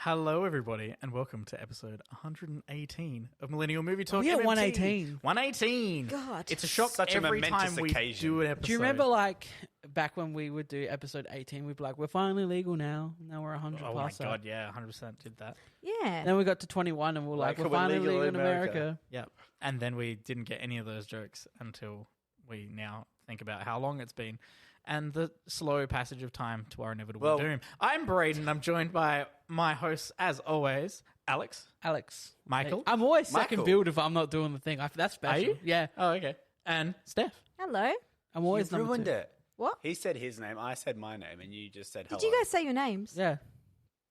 Hello, everybody, and welcome to episode 118 of Millennial Movie Talk. We at MMT. 118. 118. God. It's a shock Such a every momentous time we occasion. do an episode. Do you remember, like, back when we would do episode 18, we'd be like, we're finally legal now. Now we're 100 Oh my past that. god, yeah, 100% did that. Yeah. Then we got to 21 and we're like, we're finally legal in America. Yeah, and then we didn't get any of those jokes until we now think about how long it's been and the slow passage of time to our inevitable doom. I'm Brayden. I'm joined by my hosts, as always, Alex, Michael. Hey, I'm always second Michael. build if I'm not doing the thing. That's special. Are you? Yeah. Oh, okay. And Steph. Hello. I'm always You number ruined two. it. What? He said his name, I said my name, and you just said hello. Did you guys say your names? Yeah.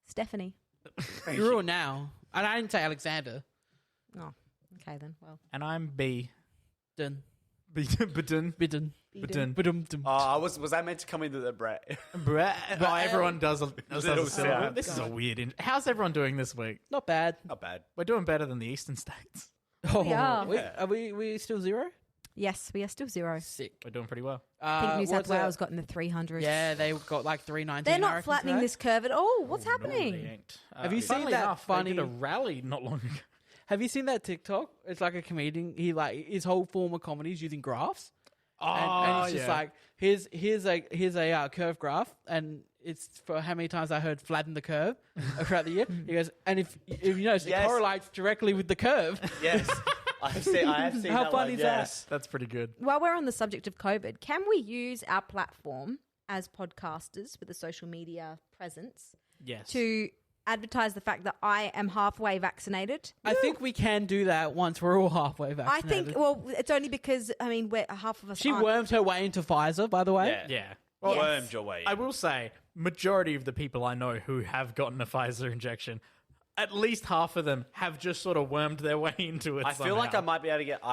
Stephanie. You're ruined now. And I didn't say Alexander. Oh, okay then. Well, And I'm B. Dun. Bidden. Bidden. Bidden. Ba-dum-dum. was that meant to come into the Brett? Oh, everyone does a Little syllable. sound. This is a weird... How's everyone doing this week? Not bad. Not bad. We're doing better than the Eastern States. Oh, We are. Are we still zero? yes, we are still zero. Sick. We're doing pretty well. I think New South what's that? Wales got in the 300s. Yeah, they got like 319. They're I not reckon, flattening today. this curve at all. What's No, happening? they ain't. Have you seen funnily that enough, funny- They did a rally not long ago. Have you seen that TikTok? It's like a comedian. He like his whole form of comedy is using graphs. And it's just like here's a curve graph, and it's for how many times I heard flatten the curve throughout the year. He goes, and if you notice, Yes. it correlates directly with the curve. Yes. I have seen How that funny one, is that? yes. That's pretty good. While we're on the subject of COVID, can we use our platform as podcasters with a social media presence Yes. to advertise the fact that I am halfway vaccinated? I think we can do that once we're all halfway I vaccinated. think, well, it's only because, I mean, we're half of us She aren't. wormed her way into Pfizer, by the way. Yeah. Yeah. Well, Yes. wormed your way. I will say, majority of the people I know who have gotten a Pfizer injection, at least half of them have just sort of wormed their way into it. I feel like somehow. I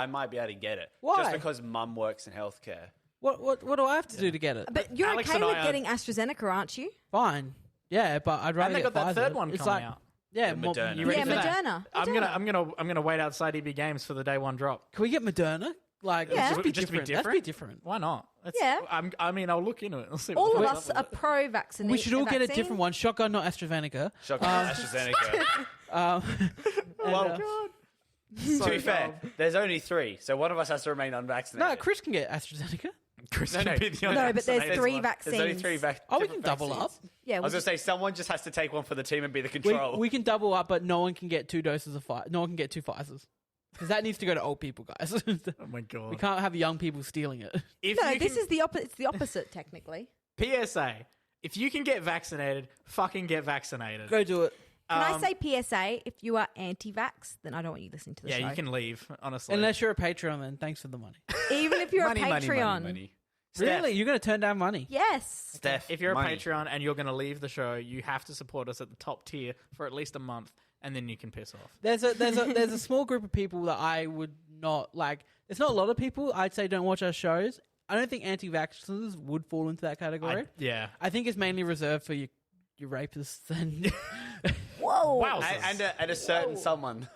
might be able to get it. Why? Just because mum works in healthcare. What do I have to do to get it? But you're Alex okay and with I are- getting AstraZeneca, aren't you? Fine. Yeah, but I'd rather And they get got that Pfizer. third one It's coming like, out. Yeah, The more- Moderna. You ready Yeah, for that? Moderna. I'm gonna wait outside EB Games for the day one drop. Can we get Moderna? Like, Yeah. just be Just to be different. That'd be different. Why not? Yeah. I'll look into it. Let's see. All of what's us up are with it. pro-vaccination. We should all get a different one. Shotgun, not AstraZeneca. Shotgun AstraZeneca. Well, to be fair, there's only 3, so one of us has to remain unvaccinated. No, Chris can get AstraZeneca. Chris No, can no. be the No, only but there's vaccinated 3 one. vaccines. There's only 3 vaccines. Oh, we can double up. Yeah, I was going to say, someone just has to take one for the team and be the control. We can double up, but no one can get 2 doses of Pfizer. No one can get 2 Pfizers. Because that needs to go to old people, guys. Oh my god! We can't have young people stealing it. If No, you this can- is the opposite. It's the opposite, technically. PSA. If you can get vaccinated, fucking get vaccinated. Go do it. Can I say PSA? If you are anti-vax, then I don't want you listening to the show. Yeah, you can leave. Honestly, Unless you're a Patreon, then thanks for the money. Even if you're money, a Patreon. money. Really? You're going to turn down money? Yes. Steph, if you're money. a Patreon and you're going to leave the show, you have to support us at the top tier for at least a month, and then you can piss off. There's a small group of people that I would not like. There's not a lot of people I'd say don't watch our shows. I don't think anti-vaxxers would fall into that category. Yeah. I think it's mainly reserved for your rapists and Whoa. Wow. And a certain someone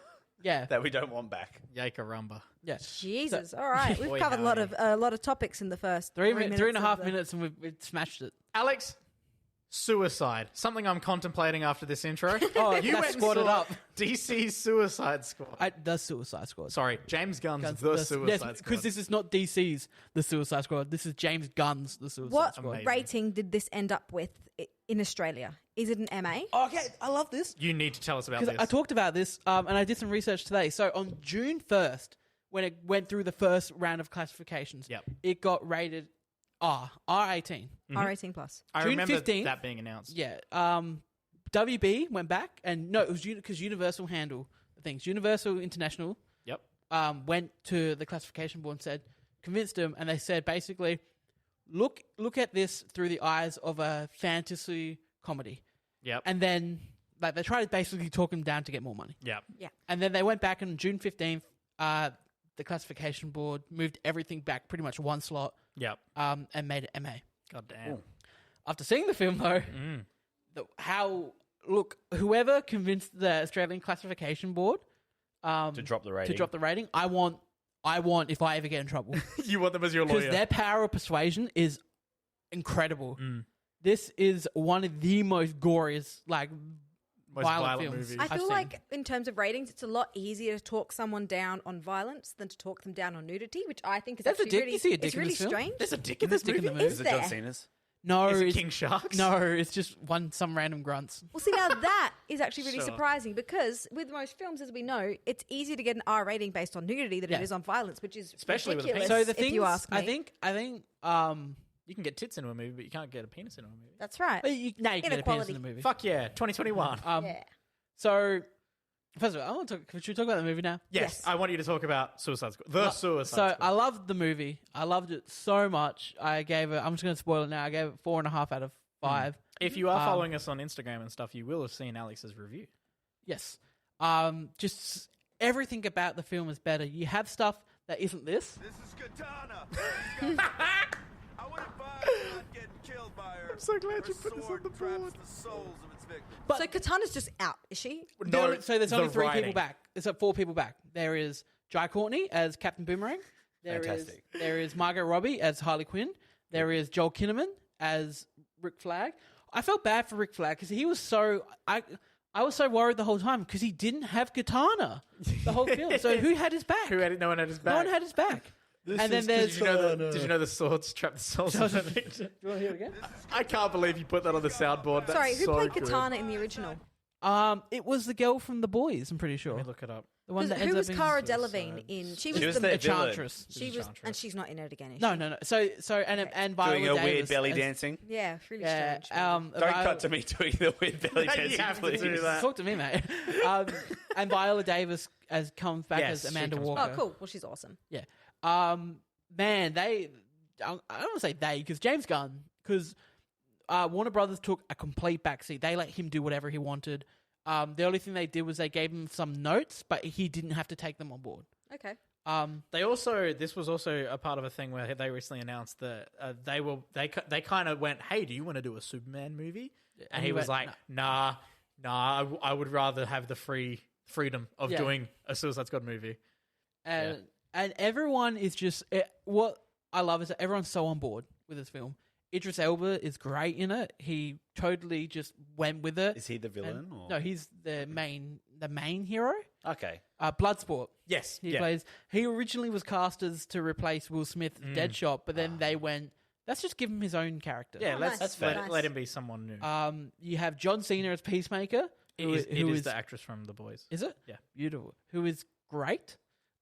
yeah, that we don't want back. Yakarumba. yeah. Jesus. All right. We've Boy, covered howdy. a lot of topics in the first Three minutes and a of half the- minutes, and we've smashed it. Alex, suicide. Something I'm contemplating after this intro. Oh, you that's went and squatted saw up. DC's Suicide Squad. The Suicide Squad. Sorry, James Gunn's The Suicide Squad. Because this is not DC's The Suicide Squad. This is James Gunn's The Suicide What Squad. Amazing. rating did this end up with in Australia? Is it an MA? Okay, I love this. You need to tell us about Because this. I talked about this, and I did some research today. So on June 1st, when it went through the first round of classifications, Yep. it got rated R18. R18 plus. I June remember 15th. that being announced. Yeah. WB went back, and no, it was because Universal handle things. Universal International Yep. went to the classification board and said, convinced them, and they said basically, look at this through the eyes of a fantasy comedy. Yep. And then like they tried to basically talk them down to get more money. Yep. Yeah. And then they went back on June 15th, the classification board moved everything back pretty much one slot, Yep. and made it MA. God damn. After seeing the film though, whoever convinced the Australian classification board To drop the rating. I want if I ever get in trouble. You want them as your Because lawyer. their power of persuasion is incredible. This is one of the most goriest, Most violent films. I I've feel seen. like in terms of ratings, it's a lot easier to talk someone down on violence than to talk them down on nudity, which I think is There's a actually dick. really, You see a dick it's in really this film? strange. There's a dick in There's this a dick in movie. the movie. Is it there? John Cena's? No, Is it it's, King Sharks? no, it's just some random grunts. Well, see, now that is actually really Sure. surprising because with most films, as we know, it's easier to get an R rating based on nudity than Yeah. it is on violence, which is Especially with a ridiculous. penis. So the thing, if you ask me. I think, You can get tits into a movie, but you can't get a penis into a movie. That's right. now you can get a penis Inequality. in the movie. Fuck yeah, 2021. Yeah. So first of all, should we talk about the movie now? Yes, Yes. I want you to talk about Suicide Squad. The Suicide So Squad. I loved the movie. I loved it so much. I gave it. I'm just going to spoil it now. I gave it 4.5 out of 5. If you are following us on Instagram and stuff, you will have seen Alex's review. Yes. Just everything about the film is better. You have stuff that isn't this. This is Katana. I would advise not getting killed by her. I'm so glad you put this on the board. Traps the souls of its victims. But So Katana's just out, is she? No, so there's only the 3 writing. people back. There's 4 people back. There is Jai Courtney as Captain Boomerang. Fantastic. There is Margot Robbie as Harley Quinn. There is Joel Kinnaman as Rick Flag. I felt bad for Rick Flag because he was so I was so worried the whole time because he didn't have Katana the whole film. So who had his back? No one had his back. No one had his back. And then there's Did you know the swords trap the souls? Do you want to hear it again? I can't believe you put that on the soundboard. That's Sorry, who so played good. Katana in the original? It was the girl from The Boys. I'm pretty sure. Let me look it up. The one that ends Who was up Cara in Delevingne in? She was, She was the the villain. Enchantress. she was, Enchantress. and she's not in it again. Is No, she? no. So and Viola Doing a Davis weird belly as- dancing. Yeah, really Yeah. strange. Don't cut to me doing the weird belly You dancing, have to please. do that. Talk to me, mate. And Viola Davis comes back Yes, as she Amanda comes Walker. Oh, cool. Well, she's awesome. Yeah. Man, I don't want to say they because James Gunn because Warner Brothers took a complete backseat. They let him do whatever he wanted. The only thing they did was they gave him some notes, but he didn't have to take them on board. Okay. This was also a part of a thing where they recently announced that they kind of went, hey, do you want to do a Superman movie? And he was went, like, nah, I would rather have the freedom of Yeah. doing a Suicide Squad movie. And everyone is just what I love is that everyone's so on board with this film. Idris Elba is great in it. He totally just went with it. Is he the villain? And- or? No, he's the main hero. Okay. Bloodsport. Yes, He plays. He originally was cast as to replace Will Smith's Deadshot, but then they went, let's just give him his own character. Yeah, Oh, let's nice. let, Nice. let him be someone new. You have John Cena as Peacemaker. It who is is the actress from The Boys. Is it? Yeah. Beautiful. Who is great.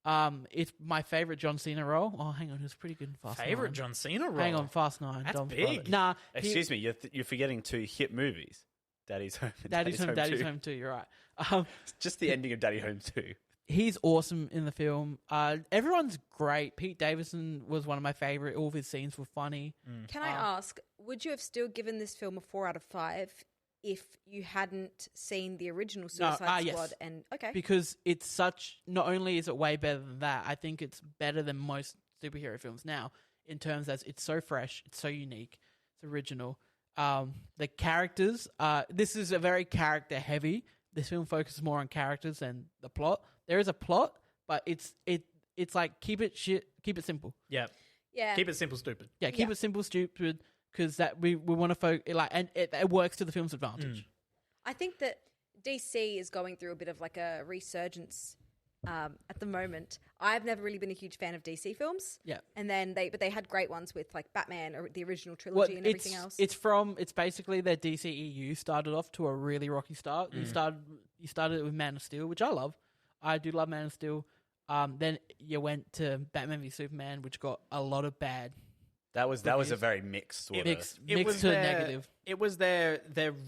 It's my favorite John Cena role. Oh, hang on, he was pretty good in Fast Favorite 9. John Cena role. Hang on, Fast 9. That's Don't big. bother. Nah, Excuse me, you're forgetting 2 hit movies. Daddy's Home. and Daddy's Home, Daddy's 2. Home too. You're right. Just the ending of Daddy Home 2. He's awesome in the film. Everyone's great. Pete Davidson was one of my favorite. All of his scenes were funny. Can I ask, would you have still given this film a 4 out of 5 if you hadn't seen the original Suicide yes. Squad? And okay, Because it's such. Not only is it way better than that, I think it's better than most superhero films now in terms as it's so fresh, it's so unique, it's original. The characters. This is a very character heavy. This film focuses more on characters than the plot. There is a plot, but it's like keep it simple. Yeah. yeah, Keep it simple, stupid. Yeah, keep Yeah. it simple, stupid. Because that we want to focus and it works to the film's advantage. I think that DC is going through a bit of like a resurgence at the moment. I've never really been a huge fan of DC films. Yeah. And then they had great ones with like Batman or the original Well, trilogy and everything else. It's basically their DCEU started off to a really rocky start. You started it with Man of Steel, which I love. I do love Man of Steel. Then you went to Batman v Superman, which got a lot of bad. That was a very mixed sort of Mixed to negative. It was their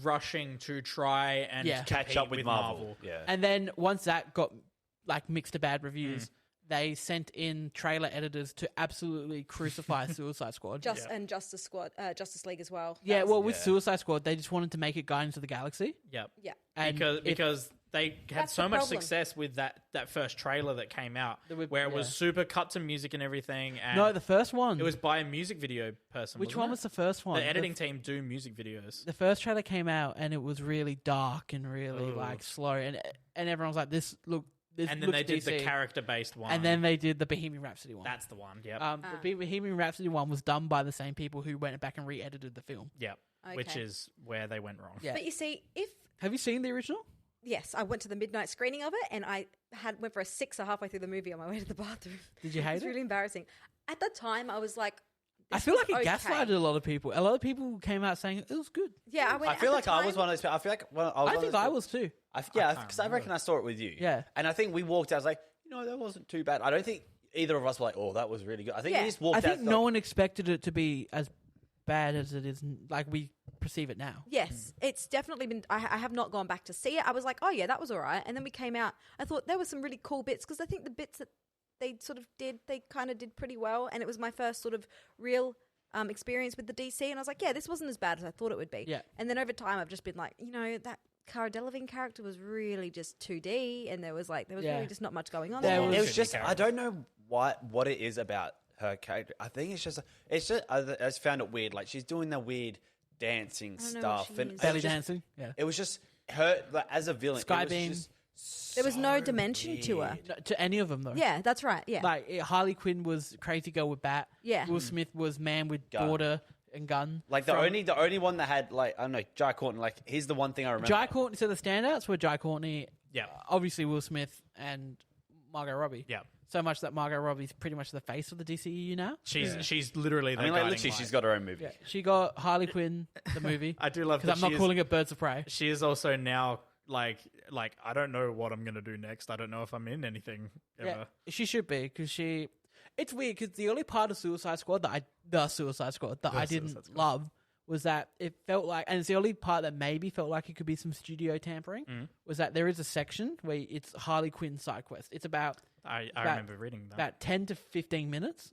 rushing to try and Yeah. catch up with Marvel. Yeah. And then once that got like mixed to bad reviews, they sent in trailer editors to absolutely crucify Suicide Squad. And Justice League as well. That Yeah, was- well, with Suicide Squad, they just wanted to make it Guardians of the Galaxy. Yep. yeah. And Because they had That's so the much problem. success with that first trailer that came out, would- where it was yeah. super cut to music and everything. And No, the first one. it was by a music video person. Which wasn't one it? was the first one? The editing team do music videos. The first trailer came out and it was really dark and really Ooh. like slow, and everyone was like, "This look." This And then looks they did the DC. character based one. And then they did the Bohemian Rhapsody one. that's the one. Yep. The Bohemian Rhapsody one was done by the same people who went back and re-edited the film. Yep. Okay. Which is where they went wrong. Yeah. But you see, if Have you seen the original? Yes, I went to the midnight screening of it, and I went for a 6er halfway through the movie on my way to the bathroom. Did you hate It's it? really embarrassing. At the time, I was like, I feel like it gaslighted a lot of people. A lot of people came out saying it was good. Yeah, I feel like I was one of those people. I feel like I think I was too. because I reckon I saw it with you. Yeah. And I think we walked out, I was like, that wasn't too bad. I don't think either of us were like, oh, that was really good. I think we just walked out. I think no one expected it to be as bad as it is, like we perceive it now. Yes, it's definitely been. I have not gone back to see it. I was like, oh yeah, that was all right. And then we came out. I thought there were some really cool bits because I think the bits that they sort of did, they kind of did pretty well. And it was my first sort of real experience with the DC. And I was like, yeah, this wasn't as bad as I thought it would be. Yeah. And then over time, I've just been like, that Cara Delevingne character was really just 2D, and there was really just not much going on there. It was just, I don't know what it is about her character. I think it's just I just found it weird. Like, she's doing the weird dancing stuff and belly dancing. Yeah, it was just her as a villain. Skybeam. There was no dimension to her. To any of them, though. Yeah, that's right. Yeah. Like, Harley Quinn was crazy girl with bat. Yeah. Will Smith was man with daughter and gun. Like, the only one that had, like, I don't know, Jai Courtney. Like, he's the one thing I remember. Jai Courtney, so the standouts were Jai Courtney, Yeah. obviously Will Smith, and Margot Robbie. Yeah. So much that Margot Robbie's pretty much the face of the DCEU now. She's literally the literally, she's got her own movie. Yeah. She got Harley Quinn, the movie. I do love that because I'm not calling it Birds of Prey. She is also now like I don't know what I'm gonna do next. I don't know if I'm in anything ever. Yeah, she should be because she. It's weird because the only part of Suicide Squad that I didn't love was that it felt like, and it's the only part that maybe felt like it could be some studio tampering, was that there is a section where it's Harley Quinn side quest. It's about I remember reading that. About 10 to 15 minutes.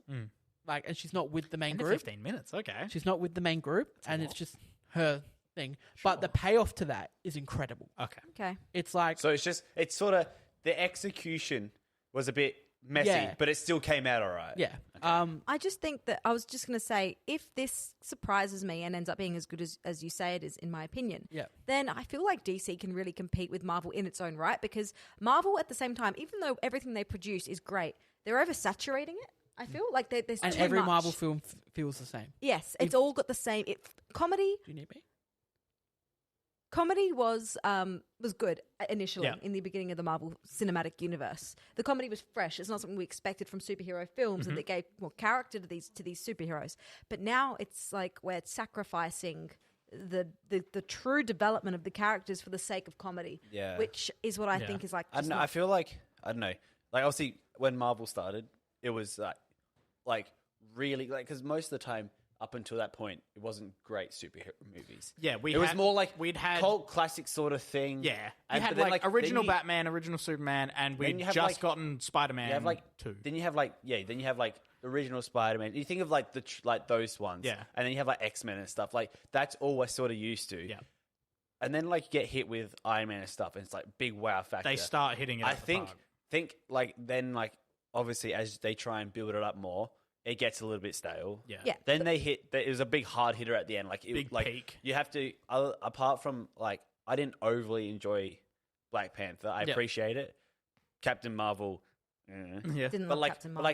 Like, and she's not with the main 10 to group. 15 minutes, okay. She's not with the main group, and it's just her thing. Sure. But the payoff to that is incredible. Okay. It's like, so it's sort of the execution was a bit messy, but it still came out all right. Yeah. Okay. I just think that I was just going to say, if this surprises me and ends up being as good as you say it is, in my opinion, then I feel like DC can really compete with Marvel in its own right, because Marvel at the same time, even though everything they produce is great, they're oversaturating it. I feel like there's and too every much. Marvel film feels the same. Yes, it's all got the same. Comedy. Do you need me? Comedy was good initially in the beginning of the Marvel Cinematic Universe. The comedy was fresh. It's not something we expected from superhero films, and that gave more character to these superheroes. But now it's like we're sacrificing the true development of the characters for the sake of comedy. Yeah, which is what I think is like. I don't know. I feel like I don't know. Like, obviously, when Marvel started, it was like really like, because most of the time, up until that point, it wasn't great superhero movies. Yeah, it was more like we'd had cult classic sort of thing. Yeah, you and, had then, original Batman, original Superman, and we'd just gotten Spider-Man 2. Then you have the original Spider-Man. You think of like those ones. Yeah, and then you have like X-Men and stuff. Like, that's all we're sort of used to. Yeah. And then like you get hit with Iron Man and stuff, and it's like big wow factor. They start hitting it. I think like then like obviously as they try and build it up more, it gets a little bit stale. Yeah. Then they hit. It was a big hard hitter at the end. Like big peak. You have to. Apart from like, I didn't overly enjoy Black Panther. I appreciate it. Captain Marvel. Didn't but love like, Captain Marvel.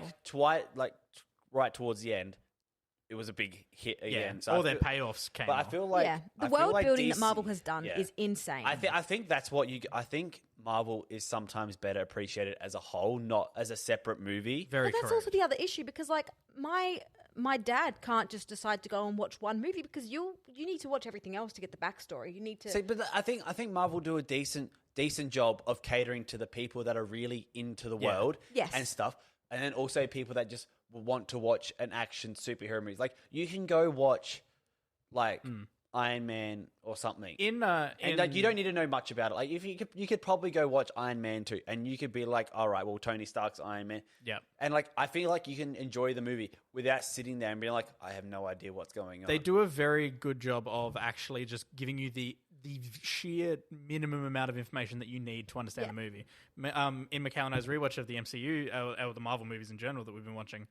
right towar's the end, it was a big hit again. Yeah. So all their payoffs came. But I feel like the world building that Marvel has done is insane. I think that's what I think Marvel is sometimes better appreciated as a whole, not as a separate movie. Very but that's correct. also the other issue, because like my dad can't just decide to go and watch one movie, because you need to watch everything else to get the backstory. You need to. See, but I think Marvel do a decent job of catering to the people that are really into the world and stuff, and then also people that just want to watch an action superhero movie. Like, you can go watch like Iron Man or something, and like, you don't need to know much about it. Like, if you could probably go watch Iron Man 2, and you could be like, all right, well, Tony Stark's Iron Man. Yeah. And like, I feel like you can enjoy the movie without sitting there and being like, I have no idea what's going on. They do a very good job of actually just giving you the sheer minimum amount of information that you need to understand the movie. In Mikhail and I's rewatch of the MCU, or the Marvel movies in general that we've been watching,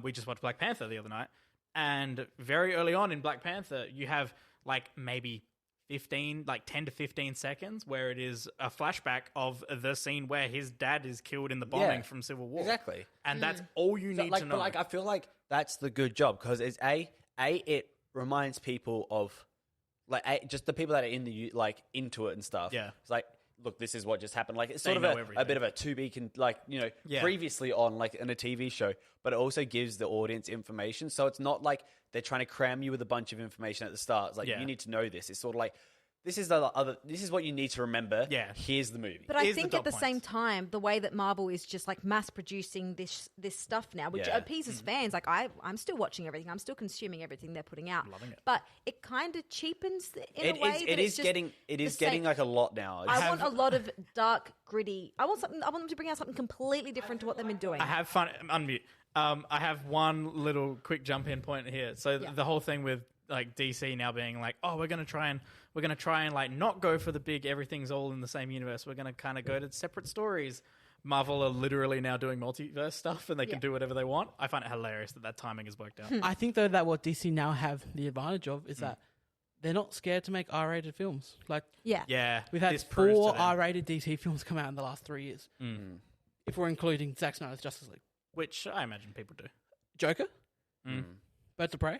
we just watched Black Panther the other night, and very early on in Black Panther, you have like maybe 10 to 15 seconds where it is a flashback of the scene where his dad is killed in the bombing from Civil War. Exactly. And that's all you need to know. But like, I feel like that's the good job, because it's it reminds people of like just the people that are into it and stuff. Yeah. It's like look, this is what just happened. Like it's sort of a bit of a to be previously on like in a TV show, but it also gives the audience information. So it's not like they're trying to cram you with a bunch of information at the start. It's like you need to know this. It's sort of like this is what you need to remember. Yeah. Here's the movie. But I think at the same time, the way that Marvel is just like mass producing this stuff now, which appeases fans. Like I'm still watching everything. I'm still consuming everything they're putting out. Loving it. But it kind of cheapens in a way. It is getting like a lot now. I want a lot of dark, gritty. I want them to bring out something completely different to what they've been doing. I have fun. Unmute. I have one little quick jump in point here. So the whole thing with like DC now being like, oh, we're gonna try and like not go for the big everything's all in the same universe. We're gonna kind of go to separate stories. Marvel are literally now doing multiverse stuff, and they can do whatever they want. I find it hilarious that timing has worked out. I think though that what DC now have the advantage of is that they're not scared to make R-rated films. Like we've had 4 R-rated DC films come out in the last 3 years. If we're including Zack Snyder's Justice League, which I imagine people do. Joker, Birds of Prey,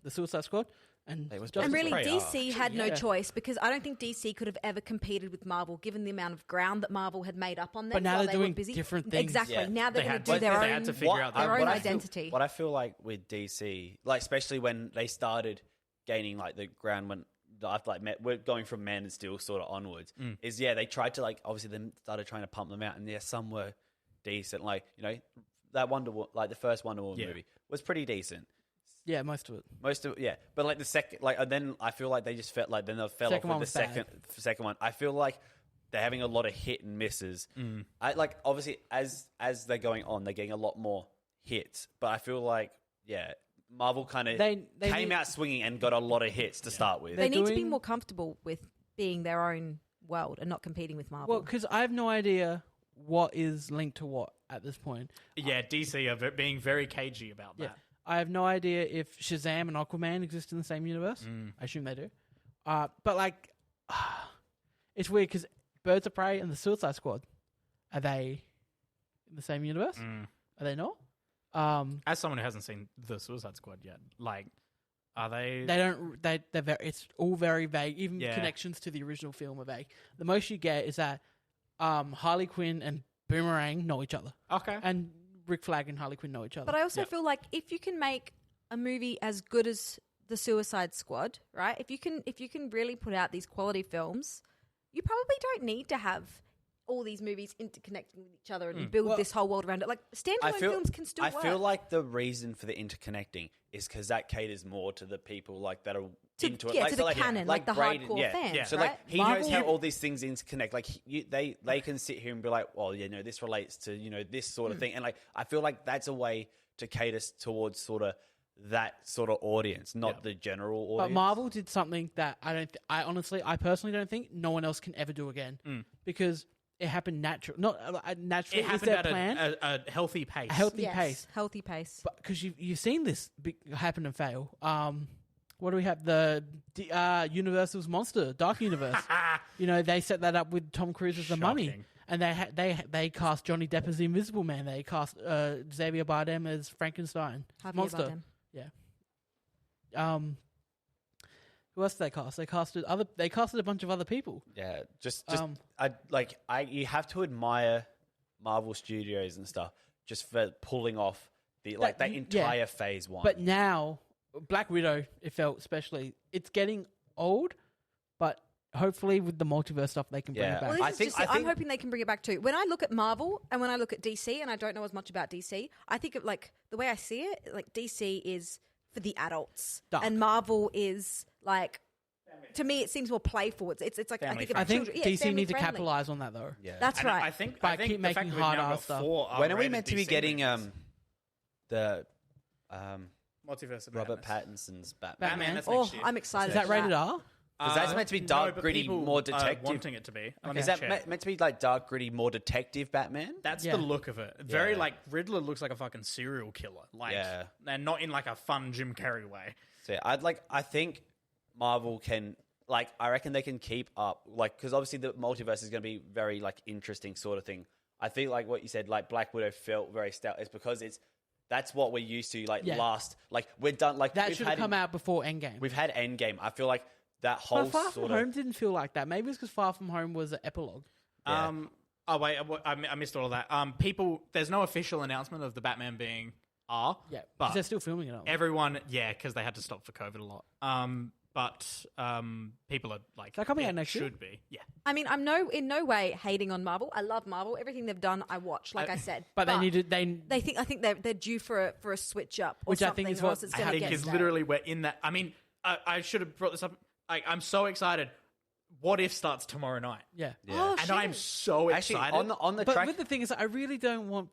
The Suicide Squad, and really, DC had no choice because I don't think DC could have ever competed with Marvel given the amount of ground that Marvel had made up on them. But now while they're doing were busy. Exactly. Exactly. Now they're going to do their own identity. What I feel like with DC, like especially when they started gaining like the ground when after like we're going from Man of Steel sort of onwards, is they tried to like obviously then started trying to pump them out, and some were decent. Like that the first Wonder Woman movie was pretty decent. Yeah, most of it. Yeah. But like the second, like, and then I feel like they just felt like then they fell off with the second one. I feel like they're having a lot of hit and misses. I like obviously as they're going on, they're getting a lot more hits. But I feel like Marvel kind of came out swinging and got a lot of hits to start with. They need to be more comfortable with being their own world and not competing with Marvel. Well, because I have no idea what is linked to what at this point. Yeah, DC are being very cagey about that. I have no idea if Shazam and Aquaman exist in the same universe. I assume they do. But like, it's weird because Birds of Prey and the Suicide Squad, are they in the same universe? Are they not? As someone who hasn't seen the Suicide Squad yet, like, are they? They don't. They're very. It's all very vague. Even connections to the original film are vague. The most you get is that Harley Quinn and Boomerang know each other. Okay. And Rick Flag and Harley Quinn know each other. But I also feel like if you can make a movie as good as the Suicide Squad, right? If you can really put out these quality films, you probably don't need to have all these movies interconnecting with each other and build this whole world around it. Like standalone films can still work. I feel like the reason for the interconnecting is because that caters more to the people like that are into it. Yeah, to the canon, like the Brayden, hardcore fans. Yeah. So right? like he knows how all these things interconnect. Like they can sit here and be like, well, this relates to this sort of thing. And like I feel like that's a way to cater towards sort of that sort of audience, not the general audience. But Marvel did something that I personally don't think no one else can ever do again because it happened naturally. Not naturally. It happened at a healthy pace. A healthy pace. Healthy pace. Because you've seen this happen and fail. What do we have? The Universal's Monster, Dark Universe. They set that up with Tom Cruise as the Mummy. And they cast Johnny Depp as the Invisible Man. They cast Xavier Bardem as Frankenstein. Monster. Bardem. Yeah. Who else did they cast? They casted a bunch of other people. Yeah, you have to admire Marvel Studios and stuff just for pulling off the entire Phase 1. But now, Black Widow, it felt especially, it's getting old, but hopefully with the multiverse stuff they can bring it back. Well, I'm hoping they can bring it back too. When I look at Marvel and when I look at DC, and I don't know as much about DC, I think of like the way I see it, like DC is for the adults, and Marvel is like, to me, it seems more playful. It's like family I think DC needs to capitalize on that though. Yeah, that's right. I think keep making hard ass stuff. When are we meant to be getting the Multiverse of Robert Madness. Pattinson's Batman? That's next year. I'm excited. Is that rated R? Because that's meant to be dark, gritty, more detective. Wanting it to be. Is that meant to be like dark, gritty, more detective Batman? That's the look of it. Very like Riddler looks like a fucking serial killer. Like, and not in like a fun Jim Carrey way. So I think Marvel can, like, I reckon they can keep up, like, because obviously the multiverse is going to be very like interesting sort of thing. I think like what you said, like Black Widow felt very stout. It's because that's what we're used to. Like last, like we're done. Like that should have come out before Endgame. We've had Endgame. I feel like that whole Far From Home didn't feel like that. Maybe it's because Far From Home was an epilogue. Yeah. Oh wait, I missed all of that. People, there's no official announcement of the Batman being R. Yeah, but because they're still filming it. everyone, because they had to stop for COVID a lot. But people are like, that coming out next year? Should be, yeah. I mean, I'm in no way hating on Marvel. I love Marvel. Everything they've done, I watch. Like I said, but they needed I think they're due for a switch up, or which something, I think is or what else it's going I to think get is stale. literally we're in that. I mean, I should have brought this up. I'm so excited. What If starts tomorrow night, Yeah. Oh, and shit. I'm so Actually, excited. on the But track, with the thing is, I really don't want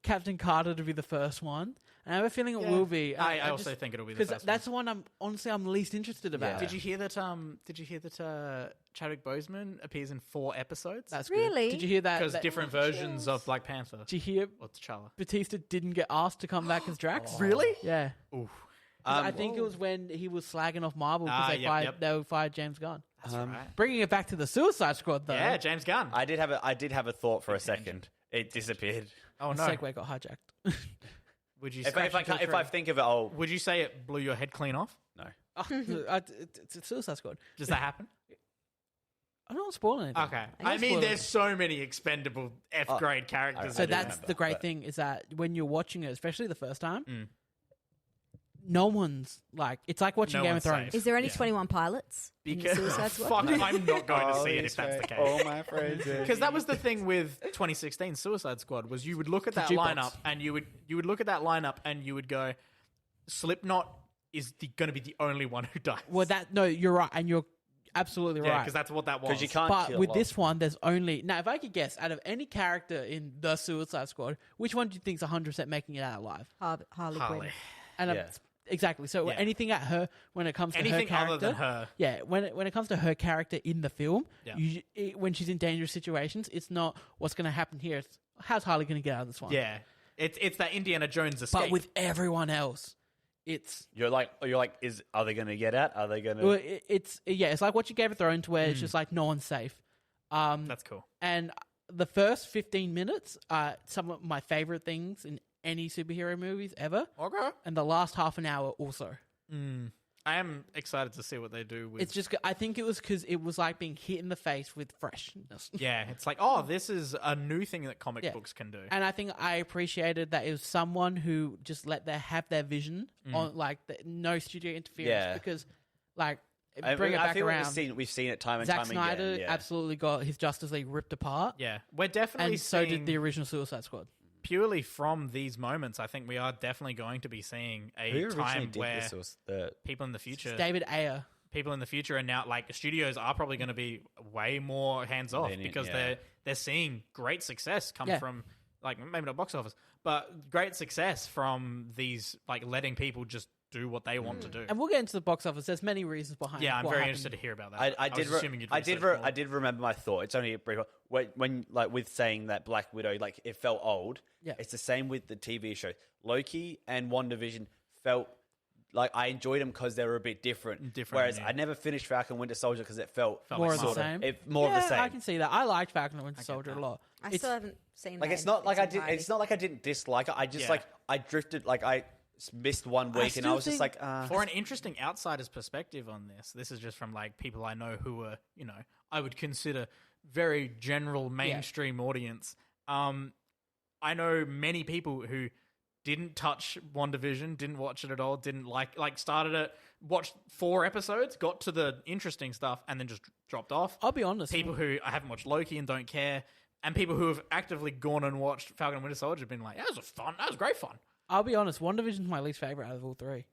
Captain Carter to be the first one, and I have a feeling it will be. I also think it'll be the because first that's the one I'm least interested about. Yeah. Did you hear that? Chadwick Boseman appears in 4 episodes. That's Really? good. Did you hear that? Because different versions of Black Panther Did you hear or T'Challa. Batista didn't get asked to come back as Drax? Really? Yeah. Oof. 'Cause I think it was when he was slagging off Marvel because they fired James Gunn. That's right. Bringing it back to the Suicide Squad, though. Yeah, James Gunn. I did have a thought for a second. It disappeared. Oh The no. segue got hijacked. Would you? If I think of it, I'll Would you say it blew your head clean off? no. It's a Suicide Squad. Does that happen? I'm not spoiling anything. Okay. I'm not I mean, spoiling there's so many expendable F-grade characters. So I do that's remember, the great but- thing is that when you're watching it, especially the first time, no one's like, it's like watching No Game one's of Thrones. safe. Is there any Yeah. 21 pilots in the because Suicide Squad? fuck, I'm not going to see it if that's the case. Oh my friends. Because that was the thing with 2016 Suicide Squad was you would look at that jukebox. lineup and you would look at that lineup and you would go, Slipknot is going to be the only one who dies. Well, you're right, and you're absolutely yeah, right. because that's what that was. Because you can't. But kill with off. this one, there's only now. If I could guess, out of any character in the Suicide Squad, which one do you think's 100% making it out alive? Harley Harley. Quinn. And Yeah. exactly. So Yeah. anything at her when it comes to Anything her character, other than her. Yeah, when it comes to her character in the film, Yeah. when she's in dangerous situations, it's not what's going to happen here. It's how's Harley going to get out of this one? Yeah. It's that Indiana Jones escape. But with everyone else, it's You're like, are they going to get out? Are they going to? well, it's like what you Game of Thrones, where it's just like no one's safe. That's cool. And the first 15 minutes are some of my favorite things in any superhero movies ever. Okay. And the last half an hour also. I am excited to see what they do with It's just, I think it was because it was like being hit in the face with freshness. yeah, it's like, oh, this is a new thing that comic books can do. And I think I appreciated that it was someone who just let have their vision on, like, no studio interference. Yeah. Because, like, I bring it back feel around. we've seen it time and Zack time Snyder again. Yeah. absolutely got his Justice League ripped apart. Yeah, we're definitely And so seeing, did the original Suicide Squad. purely from these moments, I think we are definitely going to be seeing Who a originally time did where this? Was the people in the future, David Ayer. people in the future, and now like studios are probably going to be way more hands off Lenient, because yeah. they're seeing great success come Yeah. from like maybe not box office, but great success from these like letting people just do what they want to do. And we'll get into the box office. There's many reasons behind Yeah, I'm what very happened. interested to hear about that. I was assuming you'd research more. I did remember my thought. It's only a brief when like with saying that Black Widow, like it felt old. Yeah. It's the same with the TV show. Loki and WandaVision felt like I enjoyed them because they were a bit different. Whereas yeah. I never finished Falcon Winter Soldier because it felt Felt More like of the Marvel. same. more of the same. I can see that. I liked Falcon and Winter Soldier a lot. I It's- still haven't seen Like that it's not in like its I did. entirety. It's not like I didn't dislike it. I just Yeah. like I drifted. Like I missed one week and I still was just think- like, For an interesting outsider's perspective on this is just from like people I know who are, I would consider very general mainstream audience. I know many people who didn't touch WandaVision, didn't watch it at all, didn't like started it, watched 4 episodes, got to the interesting stuff, and then just dropped off. I'll be honest. People who I haven't watched Loki and don't care, and people who have actively gone and watched Falcon and Winter Soldier have been like, that was great fun. I'll be honest. WandaVision's my least favorite out of all 3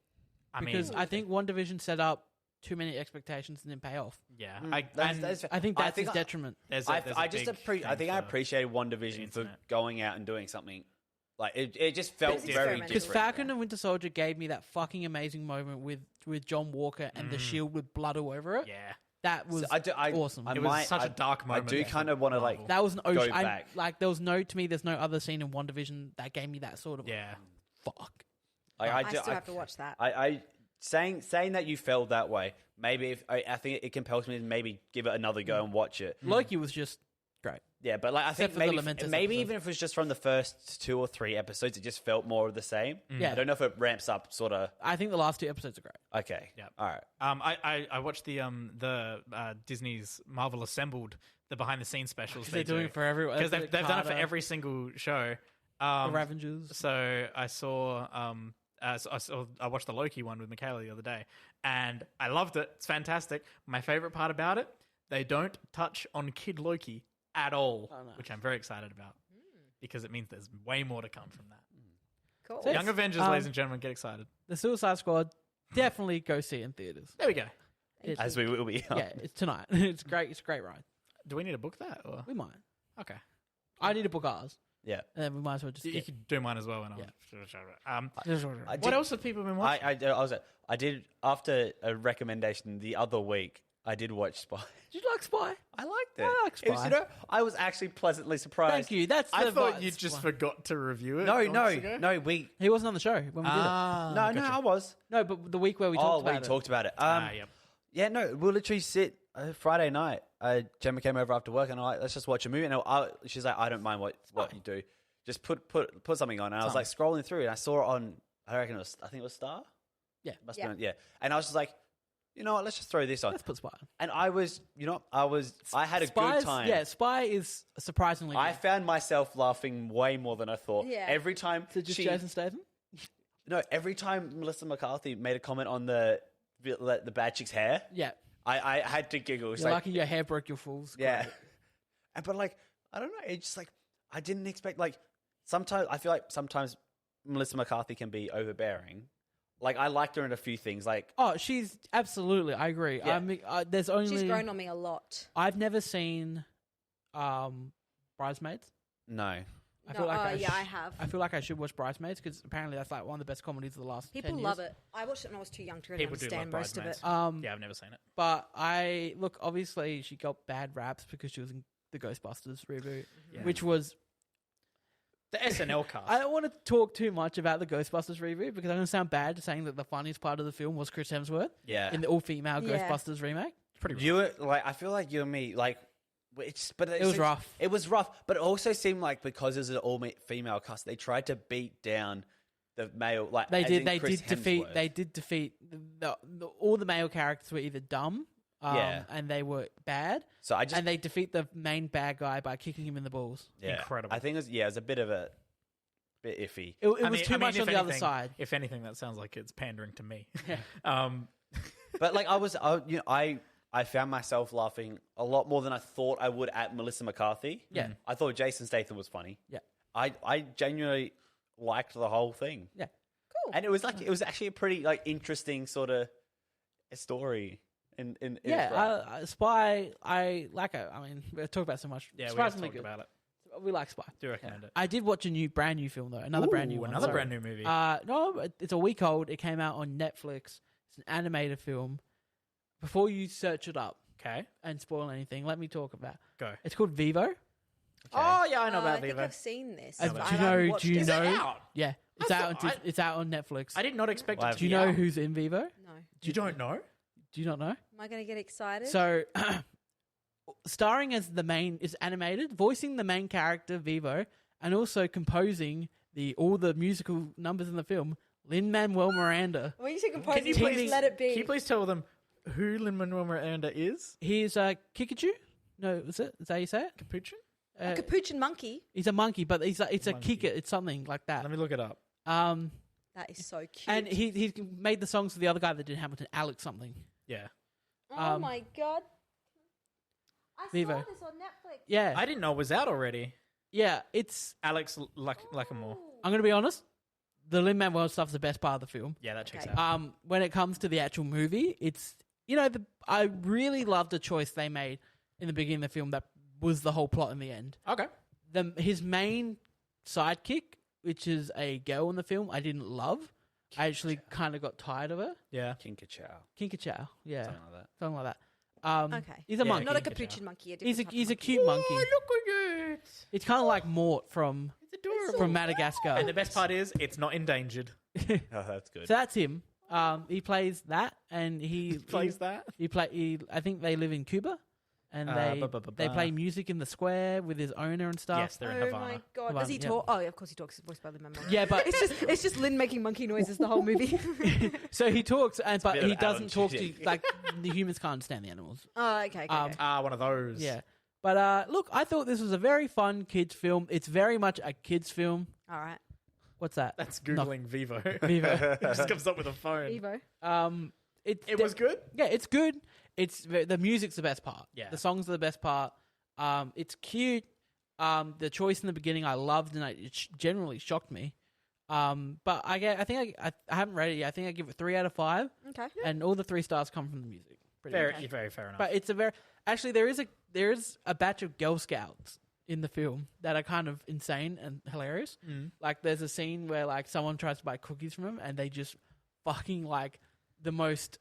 because I think WandaVision set up too many expectations and didn't pay off. yeah, I think that's his detriment. I think I appreciated WandaVision for internet. going out and doing something. Like it just felt It's very experimental. Because different. Falcon and Winter Soldier gave me that fucking amazing moment with John Walker and the shield with blood all over it. Yeah. That was awesome. It was such a dark moment. I do kind of want to like. Marvel. That was an Go ocean. back. Like there's no other scene in WandaVision that gave me that sort of Yeah. fuck. Like, I still have to watch that. I saying that you felt that way. Maybe if I think it compels me to maybe give it another go and watch it. Loki was just great. Yeah, but like I think for the maybe Lamentus episode. even if it was just from the first 2 or 3 episodes, it just felt more of the same. Yeah. I don't know if it ramps up. Sort of. I think the last 2 episodes are great. Okay. Yep. All right. I watched the Disney's Marvel Assembled the behind the scenes specials they're doing it for everyone because they've done it for every single show. The Ravengers. So I saw I watched the Loki one with Michaela the other day, and I loved it. It's fantastic. My favorite part about it, they don't touch on Kid Loki at all, which I'm very excited about because it means there's way more to come from that. Cool. So Young Avengers, ladies and gentlemen, get excited. The Suicide Squad, definitely go see in theaters. There we go. As we will be. Yeah, it's tonight. It's great. It's a great ride. Do we need to book that? Or? We might. Okay. I need to book ours. Yeah. And then we might as well just You could do mine as well. And I what did- else have people been watching? I did, after a recommendation the other week, I did watch Spy. Did you like Spy? I liked it. I like It was, Spy. I was actually pleasantly surprised. Thank you. That's I the thought vibe. you just forgot to review it. No, months ago. we... He wasn't on the show when we did it. No, I was. No, but the week where we talked about we it. talked about it. Yep. Yeah, no, we'll literally sit Friday night. Gemma came over after work and I'm like, let's just watch a movie. And she's like, I don't mind what you do. Just put something on. And I was like scrolling through and I saw it on, I think it was Star? Yeah. Must have been, yeah. And I was just like, you know what, let's just throw this on. Let's put Spy on. And I had a Spy's- good time. Yeah, Spy is surprisingly I good. found myself laughing way more than I thought. Yeah. Every time Is it just Jason Statham? every time Melissa McCarthy made a comment on the bad chick's hair, Yeah. I had to giggle. It's You're like, lucky your hair broke your fools. yeah. But like, I don't know. It's just like, I didn't expect, like, sometimes, I feel like sometimes Melissa McCarthy can be overbearing. Like, I liked her in a few things. Like, Oh, she's absolutely. I agree. Yeah. I mean, there's only She's grown on me a lot. I've never seen Bridesmaids. no. I feel like I have. I feel like I should watch Bridesmaids because apparently that's like one of the best comedies of the last 10 People years. love it. I watched it when I was too young to really People do understand love most of it. Bridesmaids. Yeah, I've never seen it. But obviously she got bad raps because she was in the Ghostbusters reboot, which was. The SNL cast. I don't want to talk too much about the Ghostbusters reboot because I'm going to sound bad saying that the funniest part of the film was Chris Hemsworth Yeah. in the all-female Yeah. Ghostbusters remake. It's pretty You were, like, I feel like you and me, like, It was rough. It was rough, but it also seemed like because it was an all-female cast, they tried to beat down the male. Like They as did. in They Chris did defeat. Hemsworth. They did defeat. All the male characters were either dumb, Yeah. and they were bad, So I just and they defeat the main bad guy by kicking him in the balls. yeah, Incredible. I think it was a bit of a bit iffy. It was too much on the other side. If anything, that sounds like it's pandering to me. Yeah. But like I found myself laughing a lot more than I thought I would at Melissa McCarthy. Yeah. I thought Jason Statham was funny. Yeah. I genuinely liked the whole thing. Yeah. Cool. And it was actually a pretty like interesting sort of story. In Spy. I like it. I mean, we've talked about so much. Yeah, we have Surprisingly talked good. about it. We like Spy. Do recommend it. I did watch a brand new film though. Another brand new one. Another Sorry. brand new movie. No, it's a week old. It came out on Netflix. It's an animated film. Before you search it up Okay, and spoil anything, let me talk about. go. It's called Vivo. Oh yeah, I know I about think Vivo. I've seen this. Do but you I haven't know? watched Do you it. know? out? Yeah, it's I out. thought- It's out on Netflix. I did not expect Well, it to Do you be know out. who's in Vivo? No. You don't know? Do you not know? Am I going to get excited? So, starring as the main is animated, voicing the main character Vivo, and also composing all the musical numbers in the film. Lin Manuel Miranda. when you say compose, Can you please please let it be. Can you please tell them who Lin Manuel Miranda is? He's Kikachu. No, is that how you say it? Capuchin? A capuchin monkey. He's a monkey, but it's a Monkey. kicker. It's something like that. Let me look it up. That is so cute. And he made the songs for the other guy that did Hamilton, Alex something. Yeah, oh my god. I Vivo. saw this on Netflix. Yeah, I didn't know it was out already. yeah. It's. Alex Lacamoire. I'm gonna be honest. The Lin Manuel stuff's the best part of the film. Yeah, that checks Okay. out. When it comes to the actual movie, it's I really loved the choice they made in the beginning of the film that was the whole plot in the end. Okay. His main sidekick, which is a girl in the film, I didn't love. I actually kind of got tired of her. Yeah. Kinka-chow. Kinka-chow, yeah, Something like that. something like that. Okay. He's a Yeah, monkey. Not a Kinka-chow. capuchin monkey. A He's a different type of cute monkey. look at it. It's kind of like Mort from Madagascar. And the best part is, it's not endangered. Oh, that's good. So that's him. He plays that, and he Plays that. I think they live in Cuba, and they play music in the square with his owner and stuff. Yes, they're in Oh Havana. my god! Havana, Does he yeah. talk? Oh, yeah, of course he talks. He's voiced by Lin Manuel. Yeah, but it's just Lin making monkey noises the whole movie. so he talks, but bit of he Alan doesn't talk to Tudyk. like the humans can't understand the animals. Oh, okay. Um, One of those. Yeah, But look, I thought this was a very fun kids film. It's very much a kids film. All right. What's that? That's Googling Vivo. Vivo. It just comes up with a phone. Evo. It was good? Yeah, it's good. The music's the best part. Yeah. The songs are the best part. It's cute. The choice in the beginning I loved, and it generally shocked me. But I haven't read it yet. I think I give it 3 out of 5. Okay. And all the 3 stars come from the music. Very fair enough. But it's actually there is a batch of Girl Scouts in the film that are kind of insane and hilarious. Like there's a scene where like someone tries to buy cookies from him and they just fucking like the most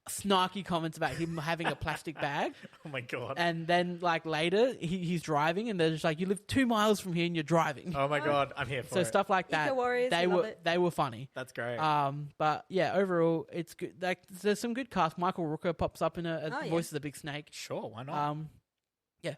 snarky comments about him having a plastic bag. Oh my god. And then like later he's driving and they're just like, you live 2 miles from here and you're driving. Oh my god, I'm here for it. So stuff like that. Eco-warriors, they were funny. That's great. But yeah, overall it's good. Like there's some good cast. Michael Rooker pops up in voices the big snake. Sure, why not? Yeah.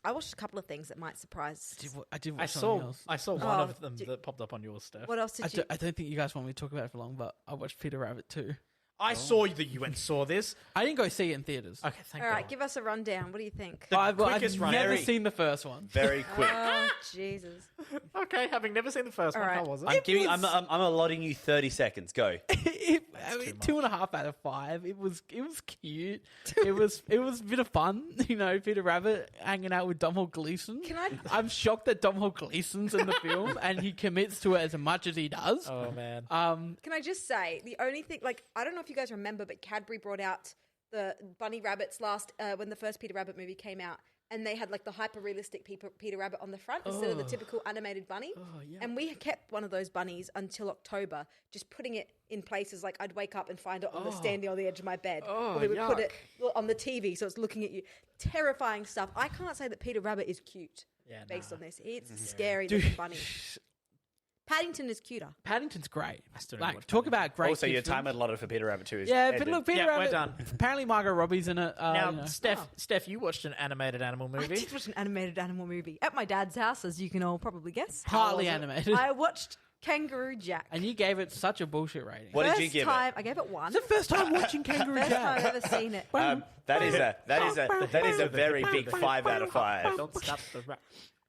I watched a couple of things that might surprise. I did watch something else. I saw one of them that popped up on your stuff. What else did you? I don't think you guys want me to talk about it for long, but I watched Peter Rabbit too. I saw that you went and saw this. I didn't go see it in theaters. Okay, thank All God. right, give us a rundown. What do you think? I've quickest run. never seen the first one. Very quick. Oh, Jesus. Okay, having never seen the first one, All right. how was it? I'm allotting you 30 seconds. Go. 2.5 out of 5. It was cute. it was a bit of fun. You know, Peter Rabbit hanging out with Domhnall Gleeson. I'm shocked that Domhnall Gleeson's in the film and he commits to it as much as he does. Oh man. Can I just say the only thing? Like, I don't know if you guys remember, but Cadbury brought out the bunny rabbits when the first Peter Rabbit movie came out. And they had like the hyper realistic Peter Rabbit on the front instead of the typical animated bunny. And we kept one of those bunnies until October, just putting it in places like I'd wake up and find it standing on the edge of my bed. Or we would put it on the TV so it's looking at you. Terrifying stuff. I can't say that Peter Rabbit is cute based on this. It's scary looking bunny. Paddington is cuter. Paddington's great. I still Like, talk about great. Also, your kids time films. allotted for Peter Rabbit 2 is Yeah, but ended. look, Peter Yeah, Rabbit. we're done. Apparently, Margot Robbie's in it. Now, you know. Steph, you watched an animated animal I movie. did watch an animated animal movie at my dad's house, as you can all probably guess. Partly animated. I watched Kangaroo Jack. And you gave it such a bullshit rating. What did you give it? I gave it 1. It's the first time watching Kangaroo First time Jack. I've ever seen it. That is a very big 5 out of 5. Don't stop the rap.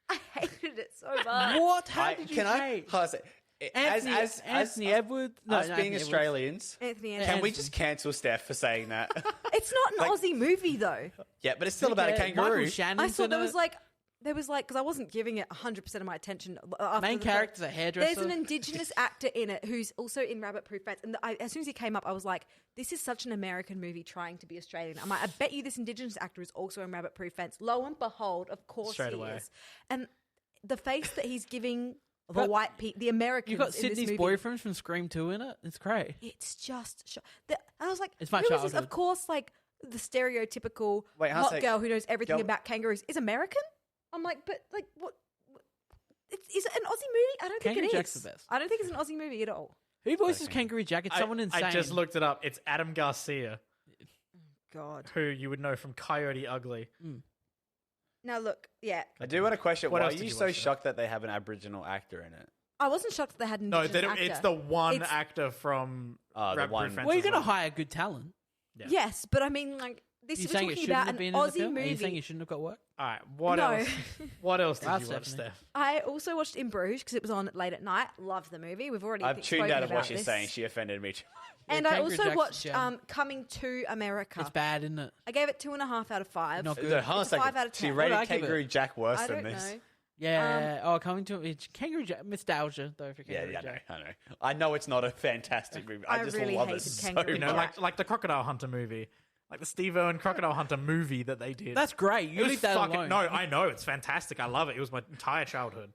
I hated it so much. What? How did you Can I? hate? hold on a sec. Anthony Edwards. No, Us being Edwards. Australians, Anthony can Anderson. we just cancel Steph for saying that? It's not an Aussie movie though. Yeah, but it's still about a kangaroo. Michael Shannon's I thought in there it. was like because I wasn't giving it 100% of my attention. After Main the character's a hairdresser. There's an Indigenous actor in it who's also in Rabbit Proof Fence, and as soon as he came up, I was like, "This is such an American movie trying to be Australian." I'm like, I bet you this Indigenous actor is also in Rabbit Proof Fence. Lo and behold, of course Straight he away. is. And the face that he's giving the But white the Americans You've got in this Sydney's movie, boyfriend from Scream 2 in it. It's great. it's just and I was like, It's my who is this? childhood. Of course, like the stereotypical Wait, how's hot that- girl who knows everything Go- about kangaroos is American. I'm like, but like what? Is it an Aussie movie? I don't think Kangaroo it is. Jack's the best. I don't think it's an Aussie movie at all. Who voices Kangaroo Jack? It's someone insane. I just looked it up. It's Adam Garcia, God. who you would know from Coyote Ugly. Now look, yeah, I do want to question, What why else are did you you so watch, Steph? shocked that they have an Aboriginal actor in it? I wasn't shocked that they had an No, Indigenous actor. it's the one It's- actor from the Rabbit one- Proof Fence Well, you're as going to well. hire good talent. Yeah. Yes, but I mean, like this You we're saying it talking shouldn't about have an been in the Aussie film? Are you saying movie. it shouldn't have got work? All right, what No. else? What else did Wow, you watch, Stephanie. Steph? I also watched In Bruges because it was on late at night. Loved the movie. We've already I've tuned spoken out of what about she's this. saying. She offended me. And Yeah, I Kangaroo also Jack's a watched gem. Coming to America. It's bad, isn't it? I gave it 2.5 out of 5. Not good. No, hold on a It's a 5 second. out of She 10. What did I rated give it? Kangaroo Jack worse I than don't this. know. Yeah. Coming to it's Kangaroo Jack. Nostalgia, though, for Yeah, Kangaroo yeah, Jack. I know. I know it's not a fantastic movie. I I just really love it hated so Kangaroo You know, much. like the Crocodile Hunter movie, like the Steve Irwin Crocodile Hunter movie that they did. That's great. You It was leave that fucking, alone. No, I know it's fantastic. I love it. It was my entire childhood.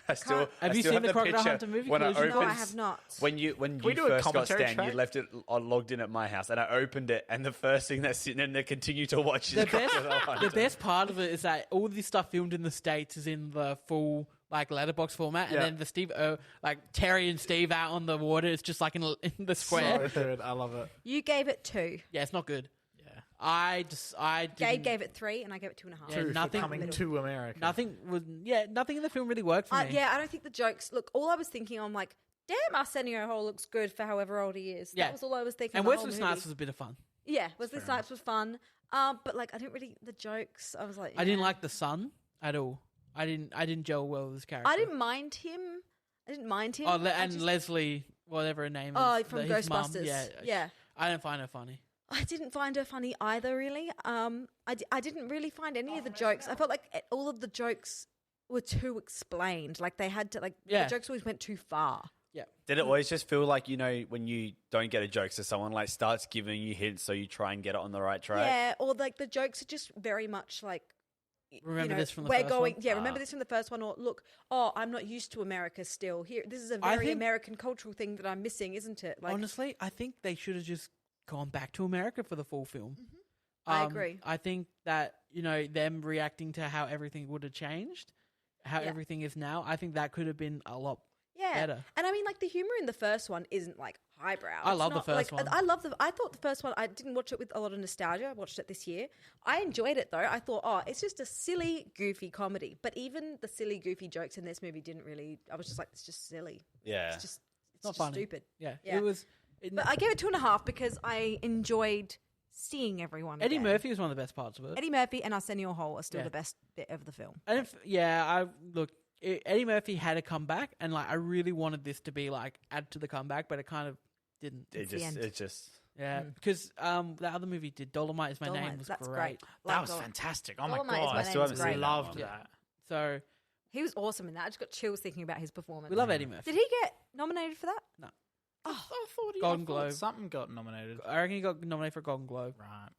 I still Have you still seen the Crocodile picture Hunter movie? when I Because you No, opened, I have not. When you we do a first got commentary Stan, you track? left it logged in at my house, and I opened it, and the first thing that's sitting in there, continue to watch is The best, Crocodile Hunter. the best part of it is that all this stuff filmed in the States is in the full like letterbox format, Yeah. and then the like Terry and Steve out on the water, it's just like in the square. So good. I love it. You gave it 2. Yeah, it's not good. Yeah. I Gabe didn't- gave it 3, and I gave it 2.5. Yeah, Two for nothing- coming to America. nothing in the film really worked for me. Yeah, I don't think the jokes. Look, all I was thinking, I'm like, damn, Arsenio Hall looks good for however old he is. Yeah. That was all I was thinking. And the Wesley whole Snipes movie. was a bit of fun. Yeah, Wesley Snipes was fun. But like, I didn't really the jokes. I was like, I didn't like the son at all. I didn't gel well with his character. I didn't mind him. Oh, and Leslie, whatever her name is. Oh, from his mum. Ghostbusters. Yeah. I don't find her funny. I didn't find her funny either, really. I didn't really find any of the jokes. I felt like all of the jokes were too explained. Like they had to, the jokes always went too far. Yeah. Did it always just feel like, when you don't get a joke, so someone like starts giving you hints so you try and get it on the right track? Yeah, or like the jokes are just very much like, remember this from the first one? Yeah, remember this from the first one. Or look, I'm not used to America still. Here, this is a very American cultural thing that I'm missing, isn't it? Like, honestly, I think they should have just gone back to America for the full film. Mm-hmm. I agree. I think that, them reacting to how everything would have changed, how everything is now, I think that could have been a lot better. And I mean, like, the humor in the first one isn't like highbrow. I love the first one. I thought the first one, I didn't watch it with a lot of nostalgia. I watched it this year. I enjoyed it though. I thought, it's just a silly, goofy comedy. But even the silly, goofy jokes in this movie didn't really, I was just like, it's just silly. Yeah. It's not just funny. stupid. Yeah. It was. But I gave it 2.5 because I enjoyed seeing everyone. Eddie again. Murphy was one of the best parts of it. Eddie Murphy and Arsenio Hall are still the best bit of the film. And Eddie Murphy had a comeback, and like I really wanted this to be like add to the comeback, but it kind of didn't. It just. Yeah, because the other movie did Dolomite Is My Name was great. That was fantastic. Oh my Dolomite god, I still haven't I loved that. So he was awesome in that. I just got chills thinking about his performance. we love Eddie Murphy. Did he get nominated for that? No. Oh, I thought Golden Globe. Something got nominated. I reckon he got nominated for a Golden Globe. Right.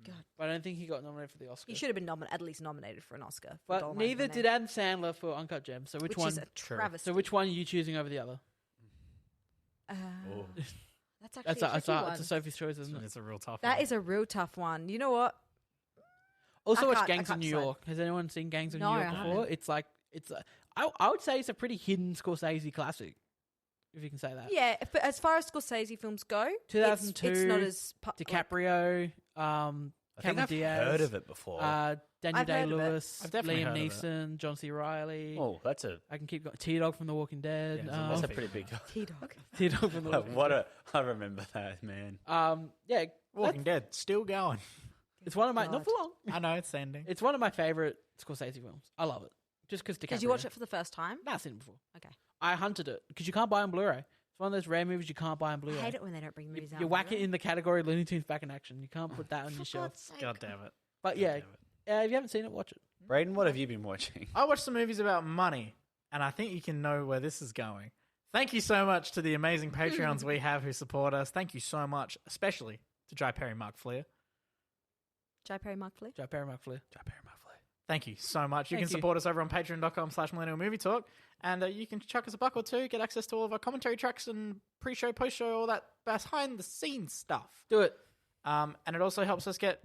God. But I don't think he got nominated for the Oscar. He should have been at least nominated for an Oscar. For But Dolomite neither Is My did Name. Adam Sandler for Uncut Gems. So which one? Is a travesty. So which one are you choosing over the other? That's actually a tricky one. It's a Sophie's Choice, isn't it? It's a real tough That one. is a real tough one. You know what? Also, I watch can't- Gangs I of can't New decide. York. Has anyone seen Gangs of No, New York I before? It's like I would say it's a pretty hidden Scorsese classic, if you can say that. Yeah, but as far as Scorsese films go, 2002, it's not as DiCaprio, I think Cameron I've Diaz, heard of it before. Daniel I've heard of it. Day-Lewis, I've definitely Liam heard of it. Neeson, John C. Reilly. Oh, that's a I can keep going. T-Dog from The Walking Dead. Yeah, that's a pretty big. T-Dog. T-Dog from The Walking Dead. I remember that, man. Yeah, Walking Dead, still going. it's one of my God. not for long. I know it's ending. It's one of my favorite Scorsese films. I love it just because DiCaprio. Did you watch it for the first time? No, I've seen it before. Okay. I hunted it because you can't buy it on Blu-ray. It's one of those rare movies you can't buy on I Blu-ray. hate it when they don't bring movies out. You whack it in the category Looney Tunes Back in Action. You can't put that on your shelf. God damn it. But yeah, if you haven't seen it, watch it. Brayden, what have you been watching? I watched some movies about money, and I think you can know where this is going. Thank you so much to the amazing Patreons we have who support us. Thank you so much, especially to Jai Perry Mark Fleer. Jai Perry Mark Fleer. Jai Perry McFleer. Thank you so much. You Thank can you. support us over on patreon.com/Millennial Movie Talk, and you can chuck us $1 or $2, get access to all of our commentary tracks and pre-show, post-show, all that behind-the-scenes stuff. Do it. And it also helps us get,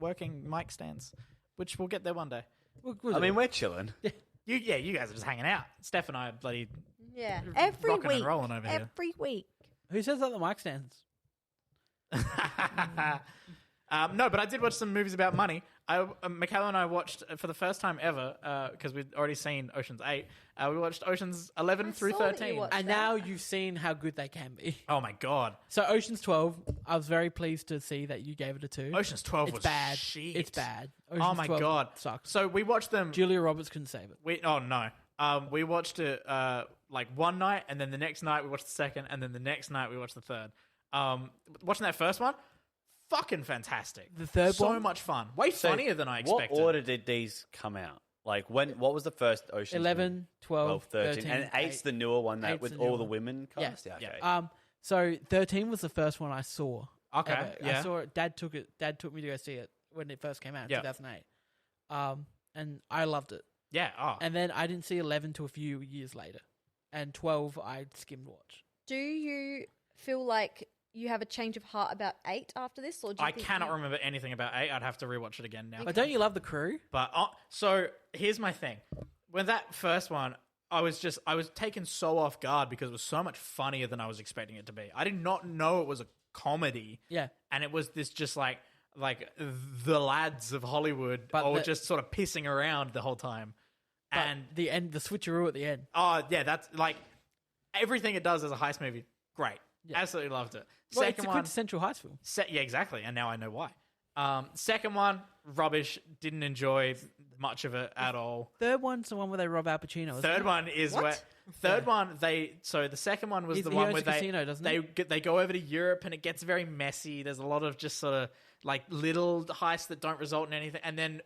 working mic stands, which we'll get there one day. We'll I do mean, it. we're chilling. You guys are just hanging out. Steph and I are bloody Yeah, every rocking week. and rolling over here. Every week. Who says that the mic stands? No, but I did watch some movies about money. Michaela and I watched for the first time ever because we'd already seen Ocean's 8. We watched Oceans 11 through saw that you 13. watched And now you've seen how good they can be. Oh my god, So Ocean's 12, I was very pleased to see that you gave it a 2. Ocean's 12 it's was bad. shit. It's bad. Oh Ocean's my 12 god, sucks. So we watched them. Julia Roberts couldn't save it. Oh no, we watched it like one night, and then the next night we watched the second, and then the next night we watched the third. Watching that first one, fucking fantastic. The third so one? much fun, way funnier than I expected. What order did these come out? Like what was the first Ocean? 11, 12, 13, and 8's the newer one that 8's with the all newer the one. women Yeah. cast. Yeah. Yeah. Okay. So 13 was the first one I saw. Okay, ever. yeah. I saw it. Dad took me to go see it when it first came out in Yeah. 2008. And I loved it. Yeah. Oh, And then I didn't see 11 till a few years later. And 12 I skimmed watch. Do you feel like you have a change of heart about 8 after this? Or do you I think cannot remember anything about 8. I'd have to rewatch it again now. But don't you love the crew? But so here's my thing. When that first one, I was taken so off guard because it was so much funnier than I was expecting it to be. I did not know it was a comedy. Yeah. And it was this just like the lads of Hollywood But all just sort of pissing around the whole time. But And the switcheroo at the end. oh yeah, that's like everything it does as a heist movie. Great. Absolutely loved it. Well, Second it's a one, quintessential heist film. yeah, exactly. And now I know why. Second one, rubbish. Didn't enjoy much of it at all. Third one's the one where they rob Al Pacino. Isn't Third it? one is What? where. Third one, so the second one was He the one owns where a casino, doesn't he? they go over to Europe and it gets very messy. There's a lot of just sort of like little heists that don't result in anything, and then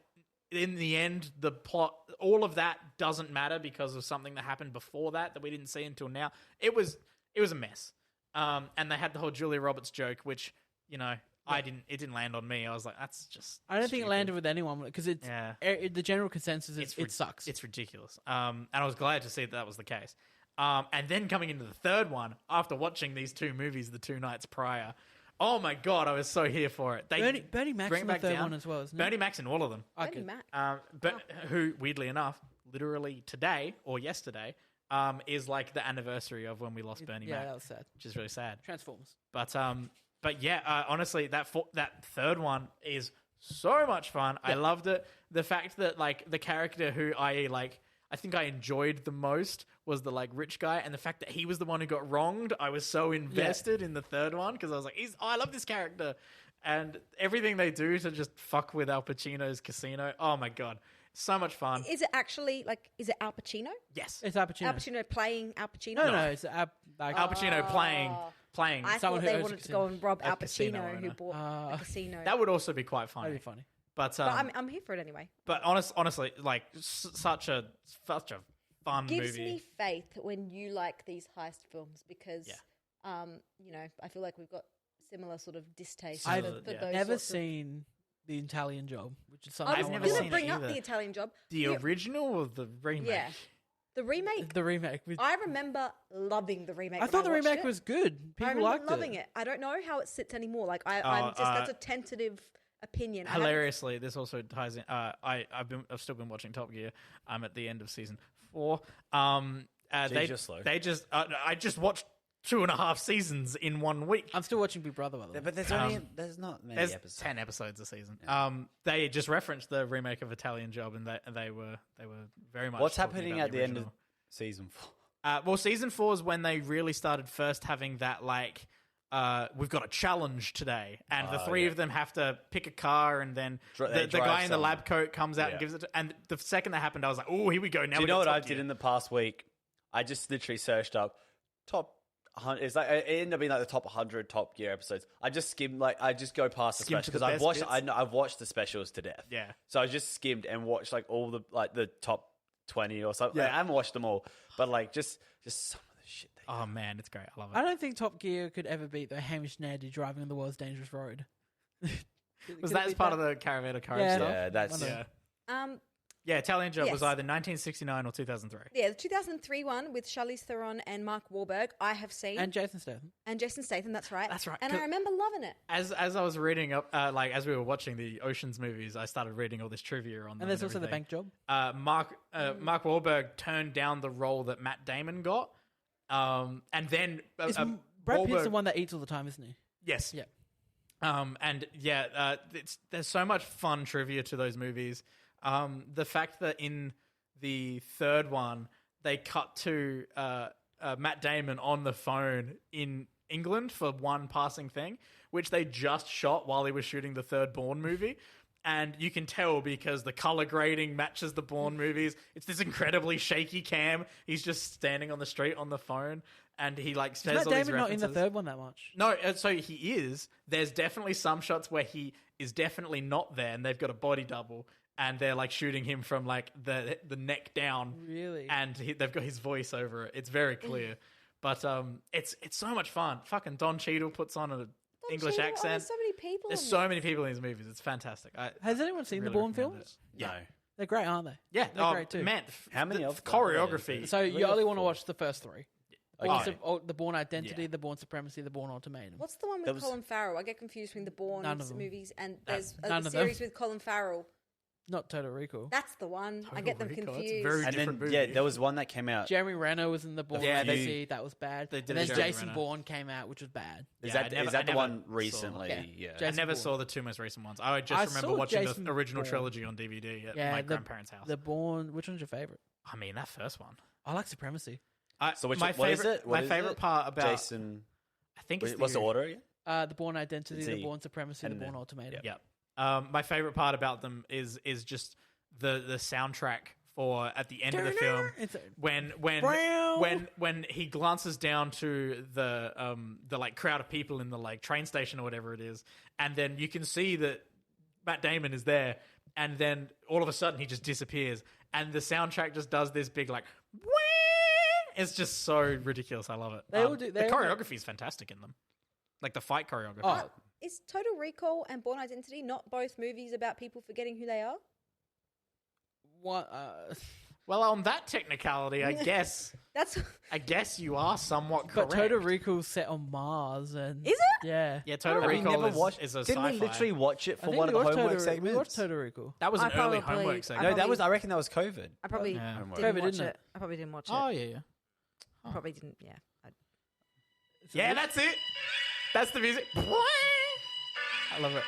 in the end, the plot, all of that doesn't matter because of something that happened before that we didn't see until now. It was a mess, and they had the whole Julia Roberts joke, which it didn't land on me. I was like, that's just. I don't think it stupid. landed with anyone because it's the general consensus is it sucks. It's ridiculous. And I was glad to see that was the case. And then coming into the third one, after watching these two movies the 2 nights prior, oh my God, I was so here for it. Bernie Mac's in the third one as well, isn't he? Bernie Mac's in all of them. Bernie Mac. Who, weirdly enough, literally today or yesterday, is like the anniversary of when we lost Bernie Mac. Yeah, that was sad. Which is really sad. Transformers. But yeah, honestly, that third one is so much fun. Yeah. I loved it. The fact that like the character who I think I enjoyed the most was the like rich guy, and the fact that he was the one who got wronged. I was so invested in the third one because I was like, I love this character, and everything they do to just fuck with Al Pacino's casino. Oh my God. So much fun. Is it actually is it Al Pacino? Yes. It's Al Pacino. Al Pacino playing Al Pacino? No, it's Al Pacino playing I someone thought who they owns a wanted to go and rob Al Pacino, who owner. bought a casino. That would also be quite funny. That'd be funny. But I'm here for it anyway. But honestly, like such a fun Gives movie. me faith when you like these heist films because, I feel like we've got similar sort of distaste. I've for those never sorts of- seen The Italian Job, which is something I was I've never going seen to it bring up either. the Italian Job. The original or the remake? Yeah. The remake. The remake. With, I remember loving the remake. I thought the watched remake it. was good. I People remember liked loving it. I don't know how it sits anymore. Like that's a tentative opinion. Hilariously, this also ties in. I've still been watching Top Gear. I'm at the end of season 4. You're slow. I just watched 2.5 seasons in 1 week. I'm still watching Big Brother, by the way. But there's not many There's episodes. 10 episodes a season. They just referenced the remake of Italian Job, and they were very much. What's talking happening about at the end of original. season 4? Well, season 4 is when they really started first having that like. We've got a challenge today, and the three of them have to pick a car, and then the guy in the lab coat comes out and gives it. And the second that happened, I was like, "Oh, here we go!" Now, Do you know what I did in the past week? I just literally searched up top 100. It's like it ended up being like the top 100 Top Gear episodes. I just skimmed, I just go past the specials because I've watched the specials to death. Yeah. So I just skimmed and watched like all the top 20 or something. Yeah. I haven't watched them all, but like just some of the shit. Oh man, it's great. I love it. I don't think Top Gear could ever beat the Hamish Nadi driving on the world's dangerous road. Was that as part of the Caravan of Courage stuff? Yeah, that's Yeah, Italian Job was Yes. either 1969 or 2003. Yeah, the 2003 one with Charlize Theron and Mark Wahlberg, I have seen. And Jason Statham. And Jason Statham, that's right. That's right. And I remember loving it. As I was reading up, as we were watching the Ocean's movies, I started reading all this trivia on them. And there's also the everything. bank job. Mark Wahlberg turned down the role that Matt Damon got, and then Brad Pitt's the one that eats all the time, isn't he? Yes. Yeah. There's so much fun trivia to those movies. The fact that in the third one they cut to Matt Damon on the phone in England for one passing thing, which they just shot while he was shooting the third Bourne movie. And you can tell because the color grading matches the Bourne movies. It's this incredibly shaky cam. He's just standing on the street on the phone, and he like says Is all Matt these Damon not in references. the third one that much? No, so he is. There's definitely some shots where he is definitely not there, and they've got a body double, and they're like shooting him from like the neck down. Really? And they've got his voice over it. It's very clear, but it's so much fun. Fucking Don Cheadle puts on an English Cheadle, accent. there's so many people. There's in so this. many people in these movies. It's fantastic. Has anyone seen the really Bourne recommend films? it. Yeah. No. They're great, aren't they? Yeah, They're great too. Man, How many the of them? choreography? So you only want to watch the first three. Okay. The Bourne Identity, the Bourne Supremacy, the Bourne Ultimatum. What's the one There with was- Colin Farrell? I get confused between the Bourne None of them. movies and there's none a of them. series with Colin Farrell. Not Total Recall. That's the one. I get them Recall, it's confused. very And different then movie. there was one that came out. Jeremy Renner was in the Bourne Yeah, they- Identity. That was bad. they did And a then Jeremy Jason Renner. Bourne came out, which was bad. Is Yeah, that I the never one saw- recently? Yeah. Yeah. I Jason never Bourne. saw the two most recent ones. I I just remember saw watching Jason the original Bourne. trilogy on DVD at my grandparents' house. The Bourne. Which one's your favorite? I mean, that first one. I like Supremacy. So what my is favorite, it? What my is favorite it? part about Jason. I I think it's What's the order again? The Bourne Identity, the Bourne Supremacy, the Bourne Ultimatum. Yep. My favorite part about them is just the soundtrack for at the end of the film when he glances down to the like crowd of people in the like train station or whatever it is, and then you can see that Matt Damon is there, and then all of a sudden he just disappears, and the soundtrack just does this big like. It's just so ridiculous. I love it. The choreography is fantastic in them, like the fight choreography. Oh. Is Total Recall and Bourne Identity not both movies about people forgetting who they are? What? Well, on that technicality, I guess I guess you are somewhat correct. But Total Recall's set on Mars, and is it? Yeah, Total Recall is a sci-fi. Didn't we literally watch it for one of the homework segments? We watched Total Recall. That was an early homework segment. No, I reckon that was COVID. I probably didn't COVID, watch didn't it. I probably didn't watch it. Oh yeah. Probably didn't. Yeah. Yeah, that's it. That's the music. I love it.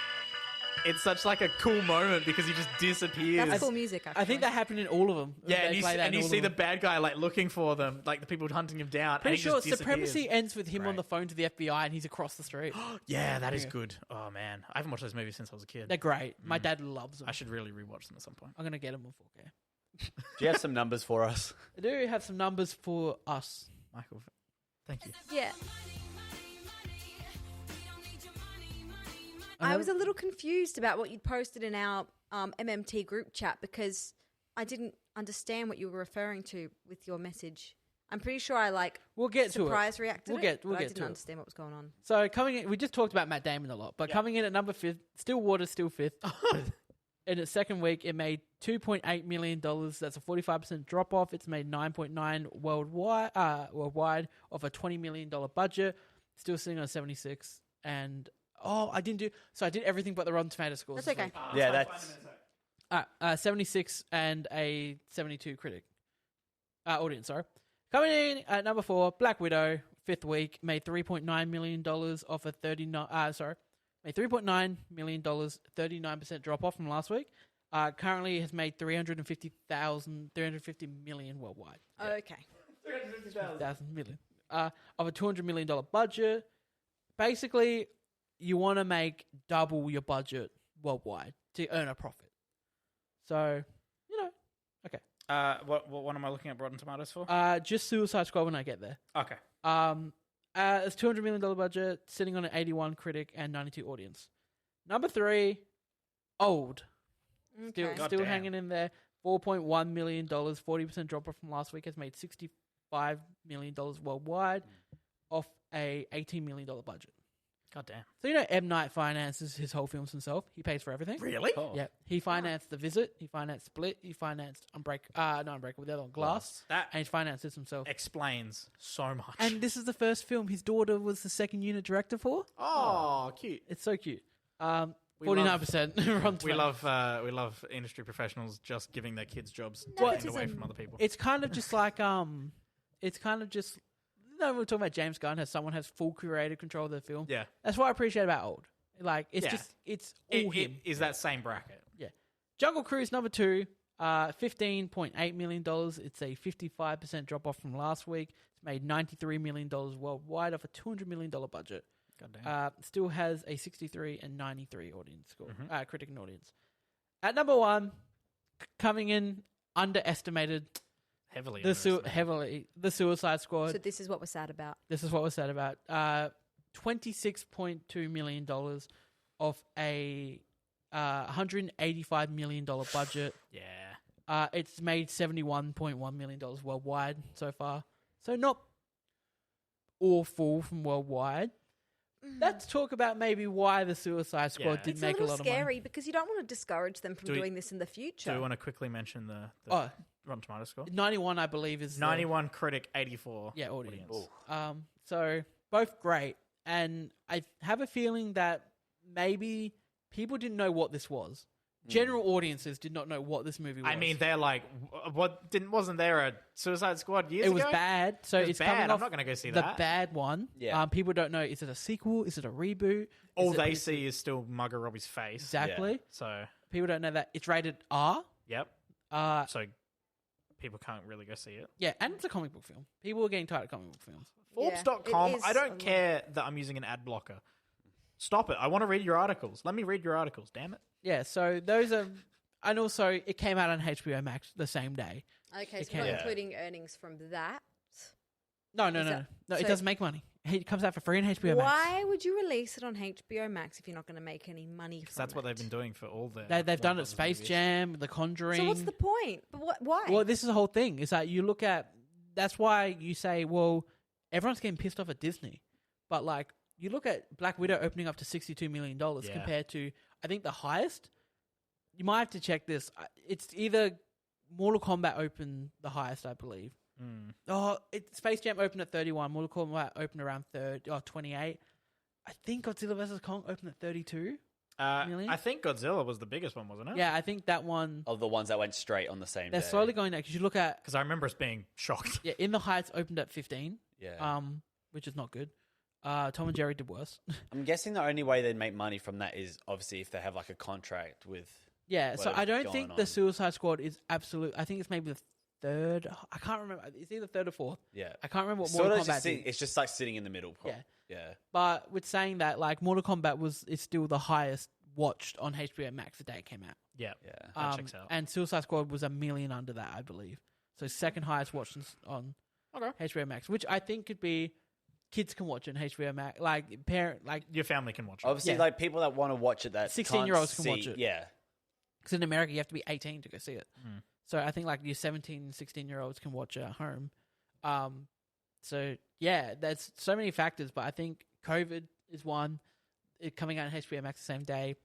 It's such like a cool moment because he just disappears. That's cool music. Actually. I think that happened in all of them. Yeah, and you see the bad guy like looking for them, like the people hunting him down. Pretty and he sure just Supremacy ends with him on the phone to the FBI and he's across the street. Yeah, that is good. Oh man, I haven't watched those movies since I was a kid. They're great. My dad loves them. I should really rewatch them at some point. I'm gonna get them on 4K. Do you have some numbers for us? I do have some numbers for us, Michael. Thank you. Yeah. I was a little confused about what you'd posted in our MMT group chat because I didn't understand what you were referring to with your message. I'm pretty sure I we'll get to it. Surprise reacted. We'll get I to didn't it. understand what was going on. So coming in, we just talked about Matt Damon a lot, but coming in at number 5, Stillwater's still 5th. In its second week, it made $2.8 million. That's a 45% drop off. It's made 9.9 worldwide of a $20 million budget. Still sitting on 76. And I did everything but the Rotten Tomatoes scores. That's okay. That's 76 and a 72 critic audience. Sorry, coming in at number 4, Black Widow, 5th week, made $3.9 million off a 39. Made $3.9 million, 39% drop off from last week. Currently has made $350 million worldwide. Okay. 350,000 million of a $200 million budget. Basically, you want to make double your budget worldwide to earn a profit. So, okay. What am I looking at Rotten Tomatoes for? Just Suicide Squad when I get there. Okay. It's $200 million budget, sitting on an 81 critic and 92 audience. Number 3, Old. Okay. Still hanging in there. $4.1 million, 40% drop off from last week. Has made $65 million worldwide off a $18 million budget. God damn. So M. Night finances his whole films himself. He pays for everything. Really? Oh. Yeah. He financed The Visit. He financed Split. He financed Unbreakable. The other one, Glass. That and he financed this himself. explains so much. And this is the first film his daughter was the second unit director for. Oh, cute. It's so cute. 49%. We love industry professionals just giving their kids jobs, taking away from other people. It's kind of just like we're talking about James Gunn someone has full curated control of the film. Yeah. That's what I appreciate about Old. Like it's all him. Is that same bracket? Yeah. Jungle Cruise number 2, $15.8 million. It's a 55% drop off from last week. It's made $93 million worldwide off a $200 million budget. Goddamn. Still has a 63 and 93 audience score, critic and audience. At number 1, coming in underestimated. Heavily the Suicide Squad. So this is what we're sad about. $26.2 million off a $185 million budget. Yeah. It's made $71.1 million worldwide so far. So not awful from worldwide. Let's talk about maybe why the Suicide Squad didn't make a lot of money. It's a little scary because you don't want to discourage them from doing this in the future. Do we want to quickly mention the Rotten Tomatoes score? 91, I believe, is 91 critic, 84 audience. So both great, and I have a feeling that maybe people didn't know what this was. General audiences did not know what this movie was. I mean, they're like, wasn't there a Suicide Squad years ago? It was bad. So it's bad. coming off I'm not going to go see the that. bad one. Yeah. People don't know, is it a sequel? Is it a reboot? All they see is still Margot Robbie's face. Exactly. Yeah. So people don't know that. It's rated R. Yep. So people can't really go see it. Yeah, and it's a comic book film. People are getting tired of comic book films. Forbes.com, it is I a don't lot. care that I'm using an ad blocker. Stop it. I want to read your articles. Let me read your articles, damn it. Yeah, so those are... And also, it came out on HBO Max the same day. Okay, It so we're can- not including earnings from that. No, Is that- it so- doesn't make money. It comes out for free on HBO Max. Why would you release it on HBO Max if you're not going to make any money from Because that's what it? they've been doing for all their... They've done Warner it. Brothers Space movies. Jam, The Conjuring. So what's the point? But why? Well, this is the whole thing. Is that you look at... That's why you say, well, everyone's getting pissed off at Disney. But, like, you look at Black Widow opening up to $62 million compared to, I think, the highest. You might have to check this. It's either Mortal Kombat opened the highest, I believe. Oh, Space Jam opened at 31. Mortal Kombat opened around 28. I think Godzilla vs. Kong opened at 32 million. I think Godzilla was the biggest one, wasn't it? Yeah, I think that one... Of the ones that went straight on the same They're day. slowly going down. Because you look at... Because I remember us being shocked. Yeah, In the Heights opened at 15. Yeah. Which is not good. Tom and Jerry did worse. I'm guessing the only way they'd make money from that is obviously if they have like a contract with. Yeah, so Whatever's I don't going think on. the Suicide Squad is absolute. I think it's maybe the third. I can't remember. It's either third or fourth. Yeah. I can't remember what Sort Mortal of Kombat just did. it's just like sitting in the middle. Yeah. Yeah. But with saying that, like Mortal Kombat is still the highest watched on HBO Max the day it came out. Yeah. Yeah. That checks out. And Suicide Squad was 1 million under that, I believe. So second highest watched on HBO Max, which I think could be kids can watch it on HBO Max, like parent, like Your family can watch it. Obviously, Yeah. like people that want to watch it that 16-year-olds can't can watch see- it. Yeah. because in America you have to be 18 to go see it. So I think like your 17, 16-year-olds can watch it at home. So yeah, there's so many factors, but I think COVID is one. It coming out on HBO Max the same day.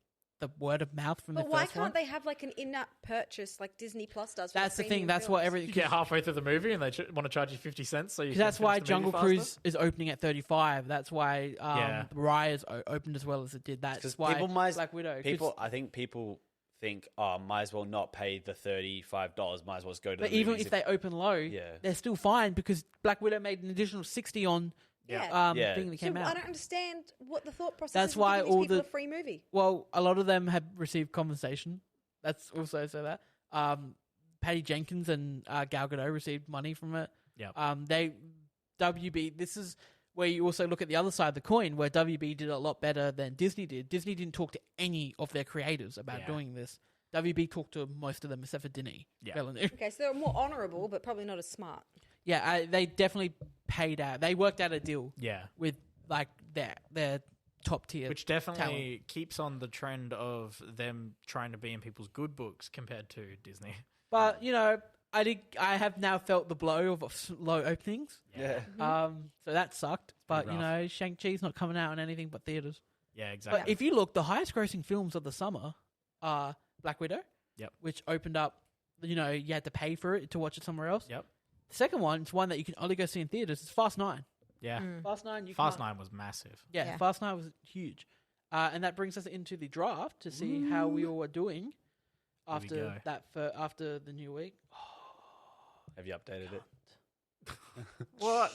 The word of mouth from But the why first can't one. they have like an in-app purchase like Disney Plus does? For That's the thing. premium That's what films? every. You get halfway through the movie and they want to charge you 50 cents. So you Because can that's why finish the movie Jungle faster? Cruise is opening at 35. That's why Yeah. Raya's opened as well as it did. That's Because why people might, Black Widow. I think people think, oh, might as well not pay the $35. Might as well just go to But the even movies if they open low, Yeah. they're still fine because Black Widow made an additional 60 on Yeah. Yeah. thing that So came out. I don't understand what the thought process That's is. for why giving these all people the- a free movie. Well, a lot of them have received compensation. That's also so that Patty Jenkins and Gal Gadot received money from it. Yeah. They WB. This is where you also look at the other side of the coin, where WB did a lot better than Disney did. Disney didn't talk to any of their creators about Yeah. doing this. WB talked to most of them except for Denis Yeah. Villeneuve. Okay, so they're more honourable, but probably not as smart. Yeah, they definitely paid out. They worked out a deal Yeah. with like their top tier, Which definitely talent. keeps on the trend of them trying to be in people's good books compared to Disney. But you know, I have now felt the blow of slow openings. Yeah. So that sucked. But pretty you rough. know, Shang-Chi's not coming out on anything but theaters. Yeah, exactly. But if you look, the highest grossing films of the summer are Black Widow. Yep. Which opened up. You know, you had to pay for it to watch it somewhere else. Yep. The second one is one that you can only go see in theaters. It's Fast 9. Yeah. Fast 9. Fast 9 was massive. Yeah, Fast 9 was huge. And that brings us into the draft to see how we all are doing go. after the new week. Have you updated it? What?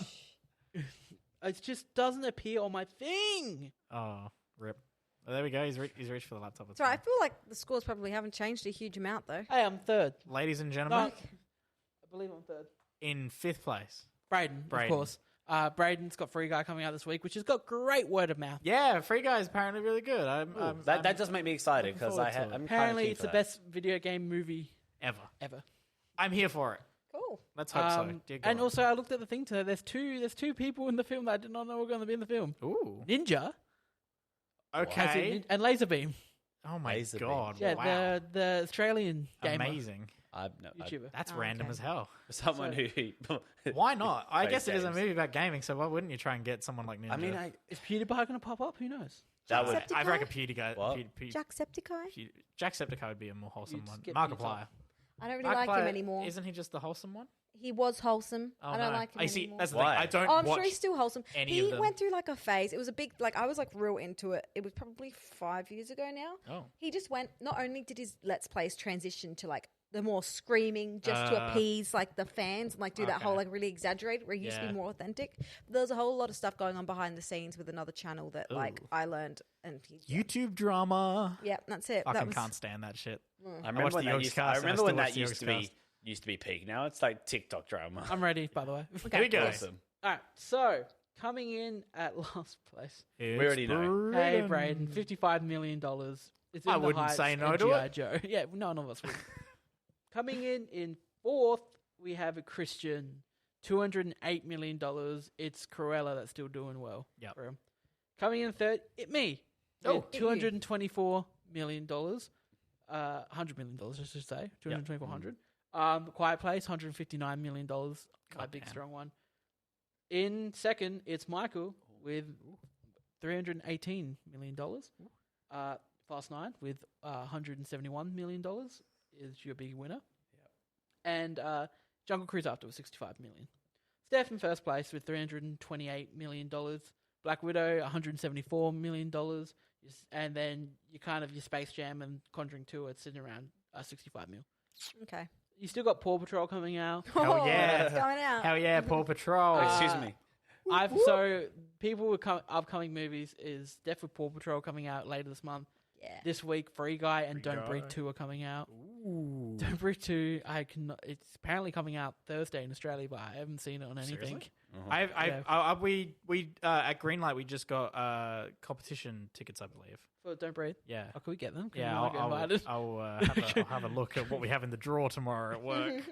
It just doesn't appear on my thing. Oh, rip. Well, there we go. He's reached for the laptop. It's So I fine. feel like the scores probably haven't changed a huge amount, though. Hey, I'm third. Ladies and No, gentlemen, I believe I'm third. in 5th place. Brayden, Brayden. of course. Brayden's got Free Guy coming out this week, which has got great word of mouth. Yeah, Free Guy is apparently really good. That does make me excited looking because forward to it. I'm kind of Apparently, keen it's for the that. best video game movie ever. ever. I'm here for it. Cool. Let's hope so. Dear God. And also, I looked at the thing today. There's two people in the film that I did not know were going to be in the film. Ooh. Ninja Okay. and Laserbeam. Oh my Laserbeam. God. Yeah, wow. the Australian gamer. Amazing. YouTuber. That's Oh, random okay. as hell. Someone who. Why not? I Plays guess it is a games. movie about gaming, so why wouldn't you try and get someone like Ninja? I mean, Is PewDiePie going to pop up? Who knows? that would. Jacksepticeye? I reckon PewDiePie. What? Jacksepticeye? Jacksepticeye would be a more wholesome You'd one. skip Markiplier. I don't really like him anymore. Isn't he just the wholesome one? He was wholesome. Oh, I don't no. like him I see. anymore. That's the Why? thing. I don't Oh, I'm watch sure he's still wholesome. any He of them. went through like a phase. It was a big, like, I was like real into it. It was probably 5 years ago now. Oh. He just went, not only did his Let's Plays transition to like the more screaming just to appease like the fans and like do that Okay. whole like really exaggerated where he used to Yeah. be more authentic. There was a whole lot of stuff going on behind the scenes with another channel that like Ooh. I learned and YouTube drama. yeah, that's it. Fucking That was can't stand that shit. I watched remember when the that Yogs used. cast I and I remember still when watch that the used Yogs to be cast. used to be peak. Now it's like TikTok drama. I'm ready, by the way. Here we go. Awesome. All right, so coming in at last place. We already know. Hey, Brayden, $55 million. It's in I the wouldn't heights say no and to G.I. it. Joe. Yeah, none of us would. Coming in fourth, we have a Christian, $208 million. It's Cruella that's still doing well. Yep. For him. Coming in third, me. Oh, $224 million. $100 million, I should say. 224 Quiet Place, $159 million. My big, strong one. In second, it's Michael with $318 million. Fast 9 with $171 million is your big winner. And Jungle Cruise after with $65 million. Steph in first place with $328 million. Black Widow, $174 million. And then your Space Jam and Conjuring 2 are sitting around $65 million. Okay. You still got Paw Patrol coming out. Hell yeah. It's coming out. Hell yeah, Paw Patrol. Excuse me. So people with upcoming movies is Death with Paw Patrol coming out later this month. Yeah. This week, Free Guy and Free Don't Guy. Breathe 2 are coming out. Ooh. Don't Breathe 2, it's apparently coming out Thursday in Australia, but I haven't seen it on anything. Seriously? Yeah. We at Greenlight we just got competition tickets, I believe. For Don't Breathe. Yeah. Oh, can we get them? Can Yeah, we get invited? I'll have a look at what we have in the drawer tomorrow at work.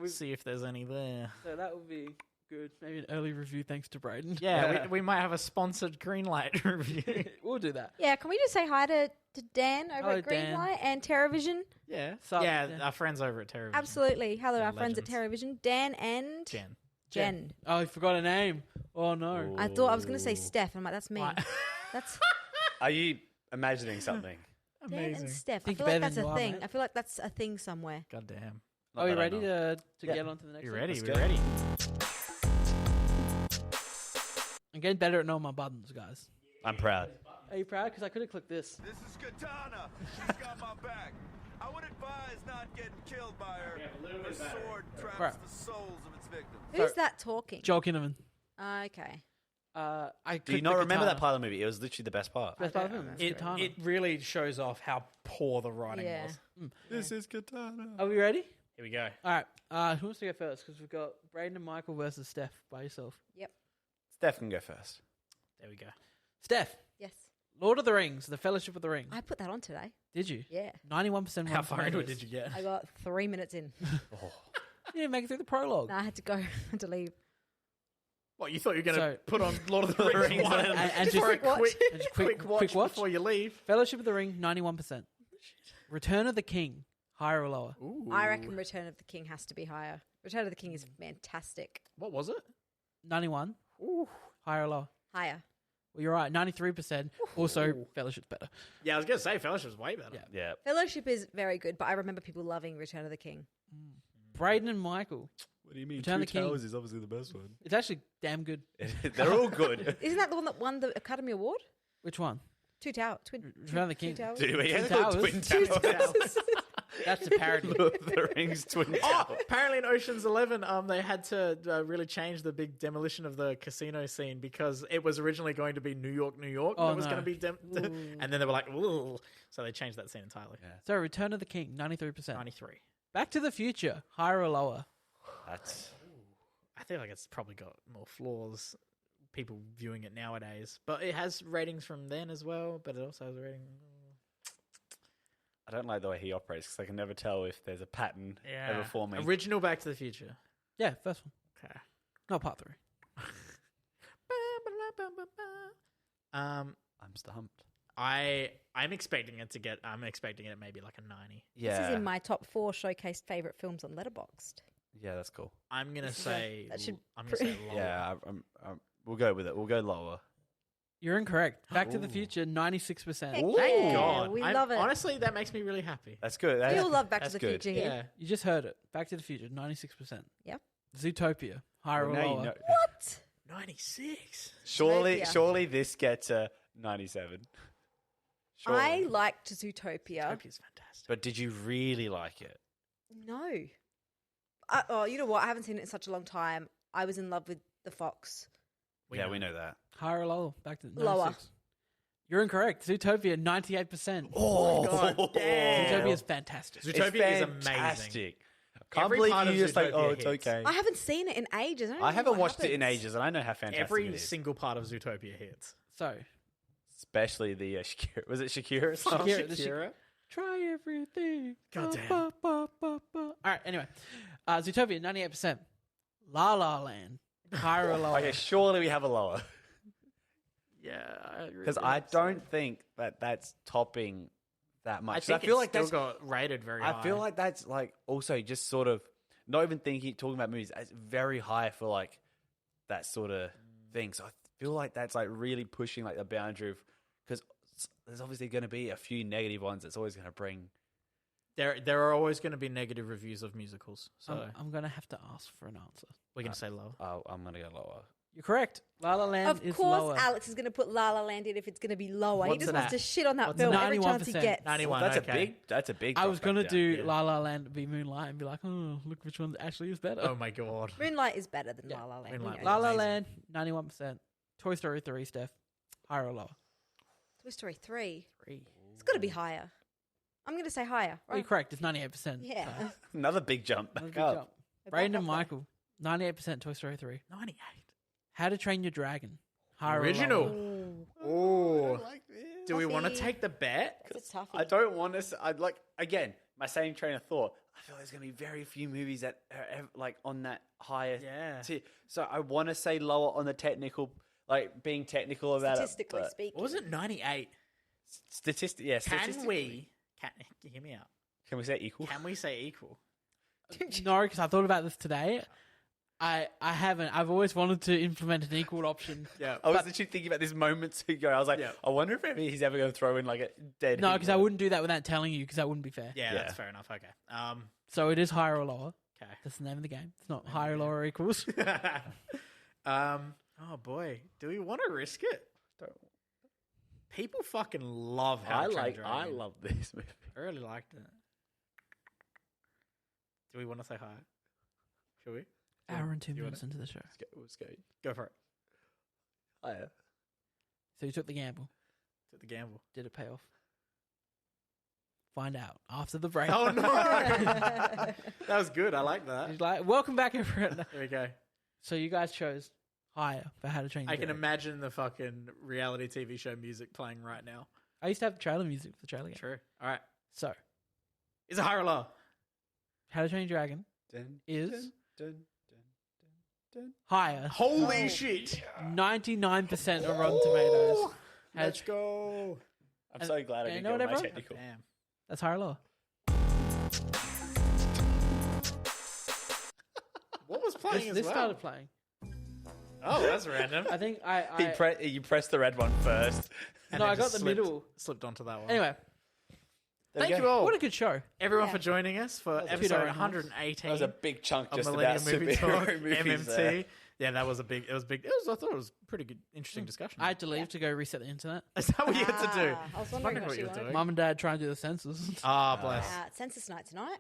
See if there's any there. So that would be good. Maybe an early review thanks to Brayden. Yeah, we might have a sponsored Greenlight review. We'll do that. Yeah, can we just say hi to Dan over Hello, at Dan. Greenlight and TerraVision? Yeah, Sup, yeah, Dan? our friends over at TerraVision. Absolutely. Hello, They're our friends at legends. TerraVision. Dan and Jen. Oh, I forgot a name. Oh, no. I thought I was going to say Steph. I'm like, that's me. Why- That's Are you imagining something? Dan Amazing. and Steph. Think I feel like better that's than a you are, thing. mate. I feel like that's a thing somewhere. God damn. Are you Not that I ready know. to Yeah. get on to the next You one? ready? Let's We're go. ready. I'm getting better at knowing my buttons, guys. I'm proud. Are you proud? Because I could have clicked this. This is Katana. She's got my back. I would advise not getting killed by her. Her sword traps Right. the souls of its victims. Who's that talking? Joel Kinnaman. Okay. Do you not remember that part of the movie? It was literally the best part. Best part of I the don't movie? It Katana. really shows off how poor the writing Yeah. was. This is Katana. Are we ready? Here we go. All right. Who wants to go first? Because we've got Brayden and Michael versus Steph by yourself. Steph can go first. There we go. Steph, Yes. Lord of the Rings, The Fellowship of the Ring. I put that on today. Did you? Yeah. 91% How far into it did you get? I got 3 minutes in. You didn't make it through the prologue. No, I had to go. I had to leave. What, you thought you were going to So- put on Lord of the Rings one and for a just- quick, and just quick watch before you leave? Fellowship of the Ring, 91%. Return of the King, higher or lower? Ooh. I reckon Return of the King has to be higher. Return of the King is fantastic. What was it? 91, Ooh. higher or lower? Higher. Well, you're right, 93%. Also, Fellowship's better. Yeah, I was going to say Fellowship's way better. Yeah. Yeah. Fellowship is very good, but I remember people loving Return of the King. Brayden and Michael. What do you mean? Return of the King. is obviously the best one. It's actually damn good. They're all good. Isn't that the one that won the Academy Award? Which one? Two Towers. Twin. Return of the King. Two Towers. Dude, yeah, Twin they're called Towers. Twin Two Towers. Towers. That's the parody. Lord of the Rings Twin Oh, Towers. apparently in Ocean's 11, they had to really change the big demolition of the casino scene because it was originally going to be New York. Oh, that was no. going to be, and then they were like, ooh, so they changed that scene entirely. Yeah. So, Return of the King, 93%. 93. Back to the Future, higher or lower? That's I feel like it's probably got more flaws. People viewing it nowadays, but it has ratings from then as well. But it also has a rating. I don't like the way he operates because I can never tell if there's a pattern ever forming. Original Back to the Future. Yeah, first one. Okay. Not part 3. Um, I'm stumped. I'm expecting it to get. I'm expecting it maybe like a 90. Yeah. This is in my top 4 showcased favorite films on Letterboxd. Yeah, that's cool. I'm gonna say. that should I'm gonna say lower. Yeah, we'll go with it. We'll go lower. You're incorrect. Back to the Future, 96%. Heck Thank yeah, God. we I'm- love it. Honestly, that makes me really happy. That's good. We all love Back to that's the good. Future here. Yeah. You just heard it. Back to the Future, 96%. Yep. Zootopia, higher Well, or now you lower? know. What? 96. Surely, Zootopia. surely this gets a 97. Surely. I liked Zootopia. Zootopia is fantastic. But did you really like it? No. You know what? I haven't seen it in such a long time. I was in love with the fox. We know that. Higher or lower? Back to 96. Lower. You're incorrect. Zootopia, 98%. Oh, God damn. Zootopia is fantastic. Zootopia is amazing. fantastic. Can't Every believe part you of just like, Zootopia oh, it's hits. okay. I haven't seen it in ages. I, don't I know haven't what watched it in happens. ages, and I know how fantastic it Every is. single part of Zootopia hits. So, Especially the Shakira. Was it Shakira? song? Shakira. Try everything. God damn. All right, anyway. Zootopia, 98%. La La Land, higher or lower? Okay, surely we have a lower. Yeah, Because I don't think that that's topping that much. I 'Cause think feel it like still that's got rated very high. I feel like that's like also just sort of not even talking about movies. It's very high for like that sort of thing. So I feel like that's like really pushing like the boundary of because there's obviously going to be a few negative ones. That's always going to bring. there are always going to be negative reviews of musicals. So I'm going to have to ask for an answer. we're going to say low. Oh, I'm going to go lower. You're correct. La La Land Of is course, lower. Alex is going to put La La Land in if it's going to be lower. He What's just it wants at? to shit on that What's film it? every chance he 91%. gets. 91. That's okay. That's a big. I was going to do yeah. La La Land be Moonlight and be like, oh, look which one actually is better. Oh my god. Moonlight is better than La La Land. Moonlight We know La that. La amazing. Land, 91%. Toy Story 3, Steph, higher or lower? Toy Story 3. 3. It's got to be higher. I'm going to say higher. Well, you're correct. It's 98%. Yeah. So, Another big jump. another Back good up. jump. Back Brayden up and there. Michael, 98% Toy Story 3. 98. How to Train Your Dragon, higher or Original. lower? Oh. Like this. Do we want to Toughie. take the bet? That's a toughie. I don't want to. I'd like again my same train of thought. I feel there's going to be very few movies that are like on that higher Yeah. tier. So I want to say lower on the technical, like being technical about Statistically it. speaking. What was it 98? Yeah. Can statistically. we? Hear me out. Can we say equal? Can we say equal? No, because I thought about this today. I haven't. I've always wanted to implement an equal option. Yeah. I was literally thinking about this moments ago. I was like, Yeah. I wonder if maybe he's ever going to throw in like a dead. No, hit because I one. wouldn't do that without telling you, because that wouldn't be fair. Yeah, Yeah. that's fair enough. Okay. So it is higher or lower. Okay. That's the name of the game. It's not higher, lower, or equals. Oh boy, do we want to risk it? People fucking love How to Train Your I Dragon. love this movie. I really liked it. Do we want to say hi? Shall we? Hour and 2 You minutes into the show. Let's go. Go for it. Higher. So you took the gamble. Took the gamble. Did it pay off? Find out after the break. Oh no! That was good. I like that. He's like, welcome back, everyone. There we go. So you guys chose higher for How to Train Your I can Dragon. imagine the fucking reality TV show music playing right now. I used to have trailer music for the trailer game. True. All right. So, Is it higher or lower? How to Train Your Dragon Dun, is dun, dun, dun. higher. Holy shit! 99% on Rotten Tomatoes. How Let's to- go. I'm so glad I you didn't know go what, with my everyone? technical. Damn. That's higher or lower? What was playing as This well? started playing. Oh, that's random. I think I You pressed the red one first. And no, then I got just the slipped- middle. Slipped onto that one. Anyway, There we thank go. you all, what a good show. everyone, Yeah. for joining us for was a episode $2 118 That was a big chunk of just Millennial about Movie Talk, superhero movies. MMT. Yeah, that was a big. It was big. I thought it was a pretty good, interesting discussion. I had to leave to go reset the internet. Is that what you had to do? I was wondering what you you were wanted. doing. Mum and Dad trying to do the census. Ah, bless. Census night tonight.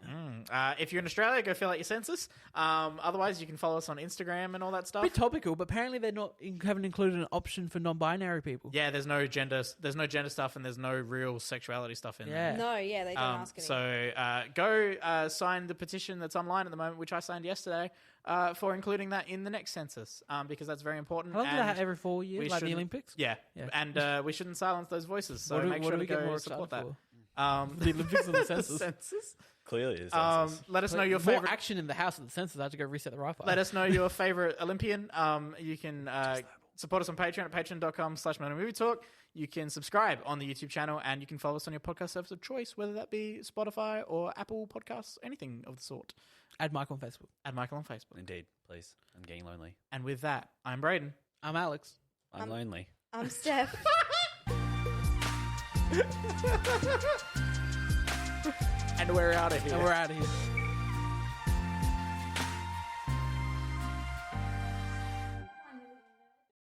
If you're in Australia, go fill out your census. Otherwise, you can follow us on Instagram and all that stuff. Bit topical, but apparently they're not haven't included an option for non-binary people. Yeah, there's no gender stuff, and there's no real sexuality stuff in Yeah. there. No, yeah, they don't ask any. So go sign the petition that's online at the moment, which I signed yesterday, for including that in the next census, because that's very important. How long do they and have every 4 years, we like the shouldn't- Olympics? Yeah, Yeah. and we shouldn't silence those voices. So what do, make what sure do we to get go more support that. excited for? The Olympics or the census? census. Clearly, it's Let us know your More favorite. action in the house at the census. I had to go reset the Wi-Fi. Let us know your favorite Olympian. You can support us on Patreon at patreon.com/MillennialMovieTalk. You can subscribe on the YouTube channel, and you can follow us on your podcast service of choice, whether that be Spotify or Apple Podcasts, anything of the sort. Add Michael on Facebook. Add Michael on Facebook. Indeed, please. I'm getting lonely. And with that, I'm Brayden. I'm Alex. I'm lonely. I'm Steph. And we're out of here. And we're out of here.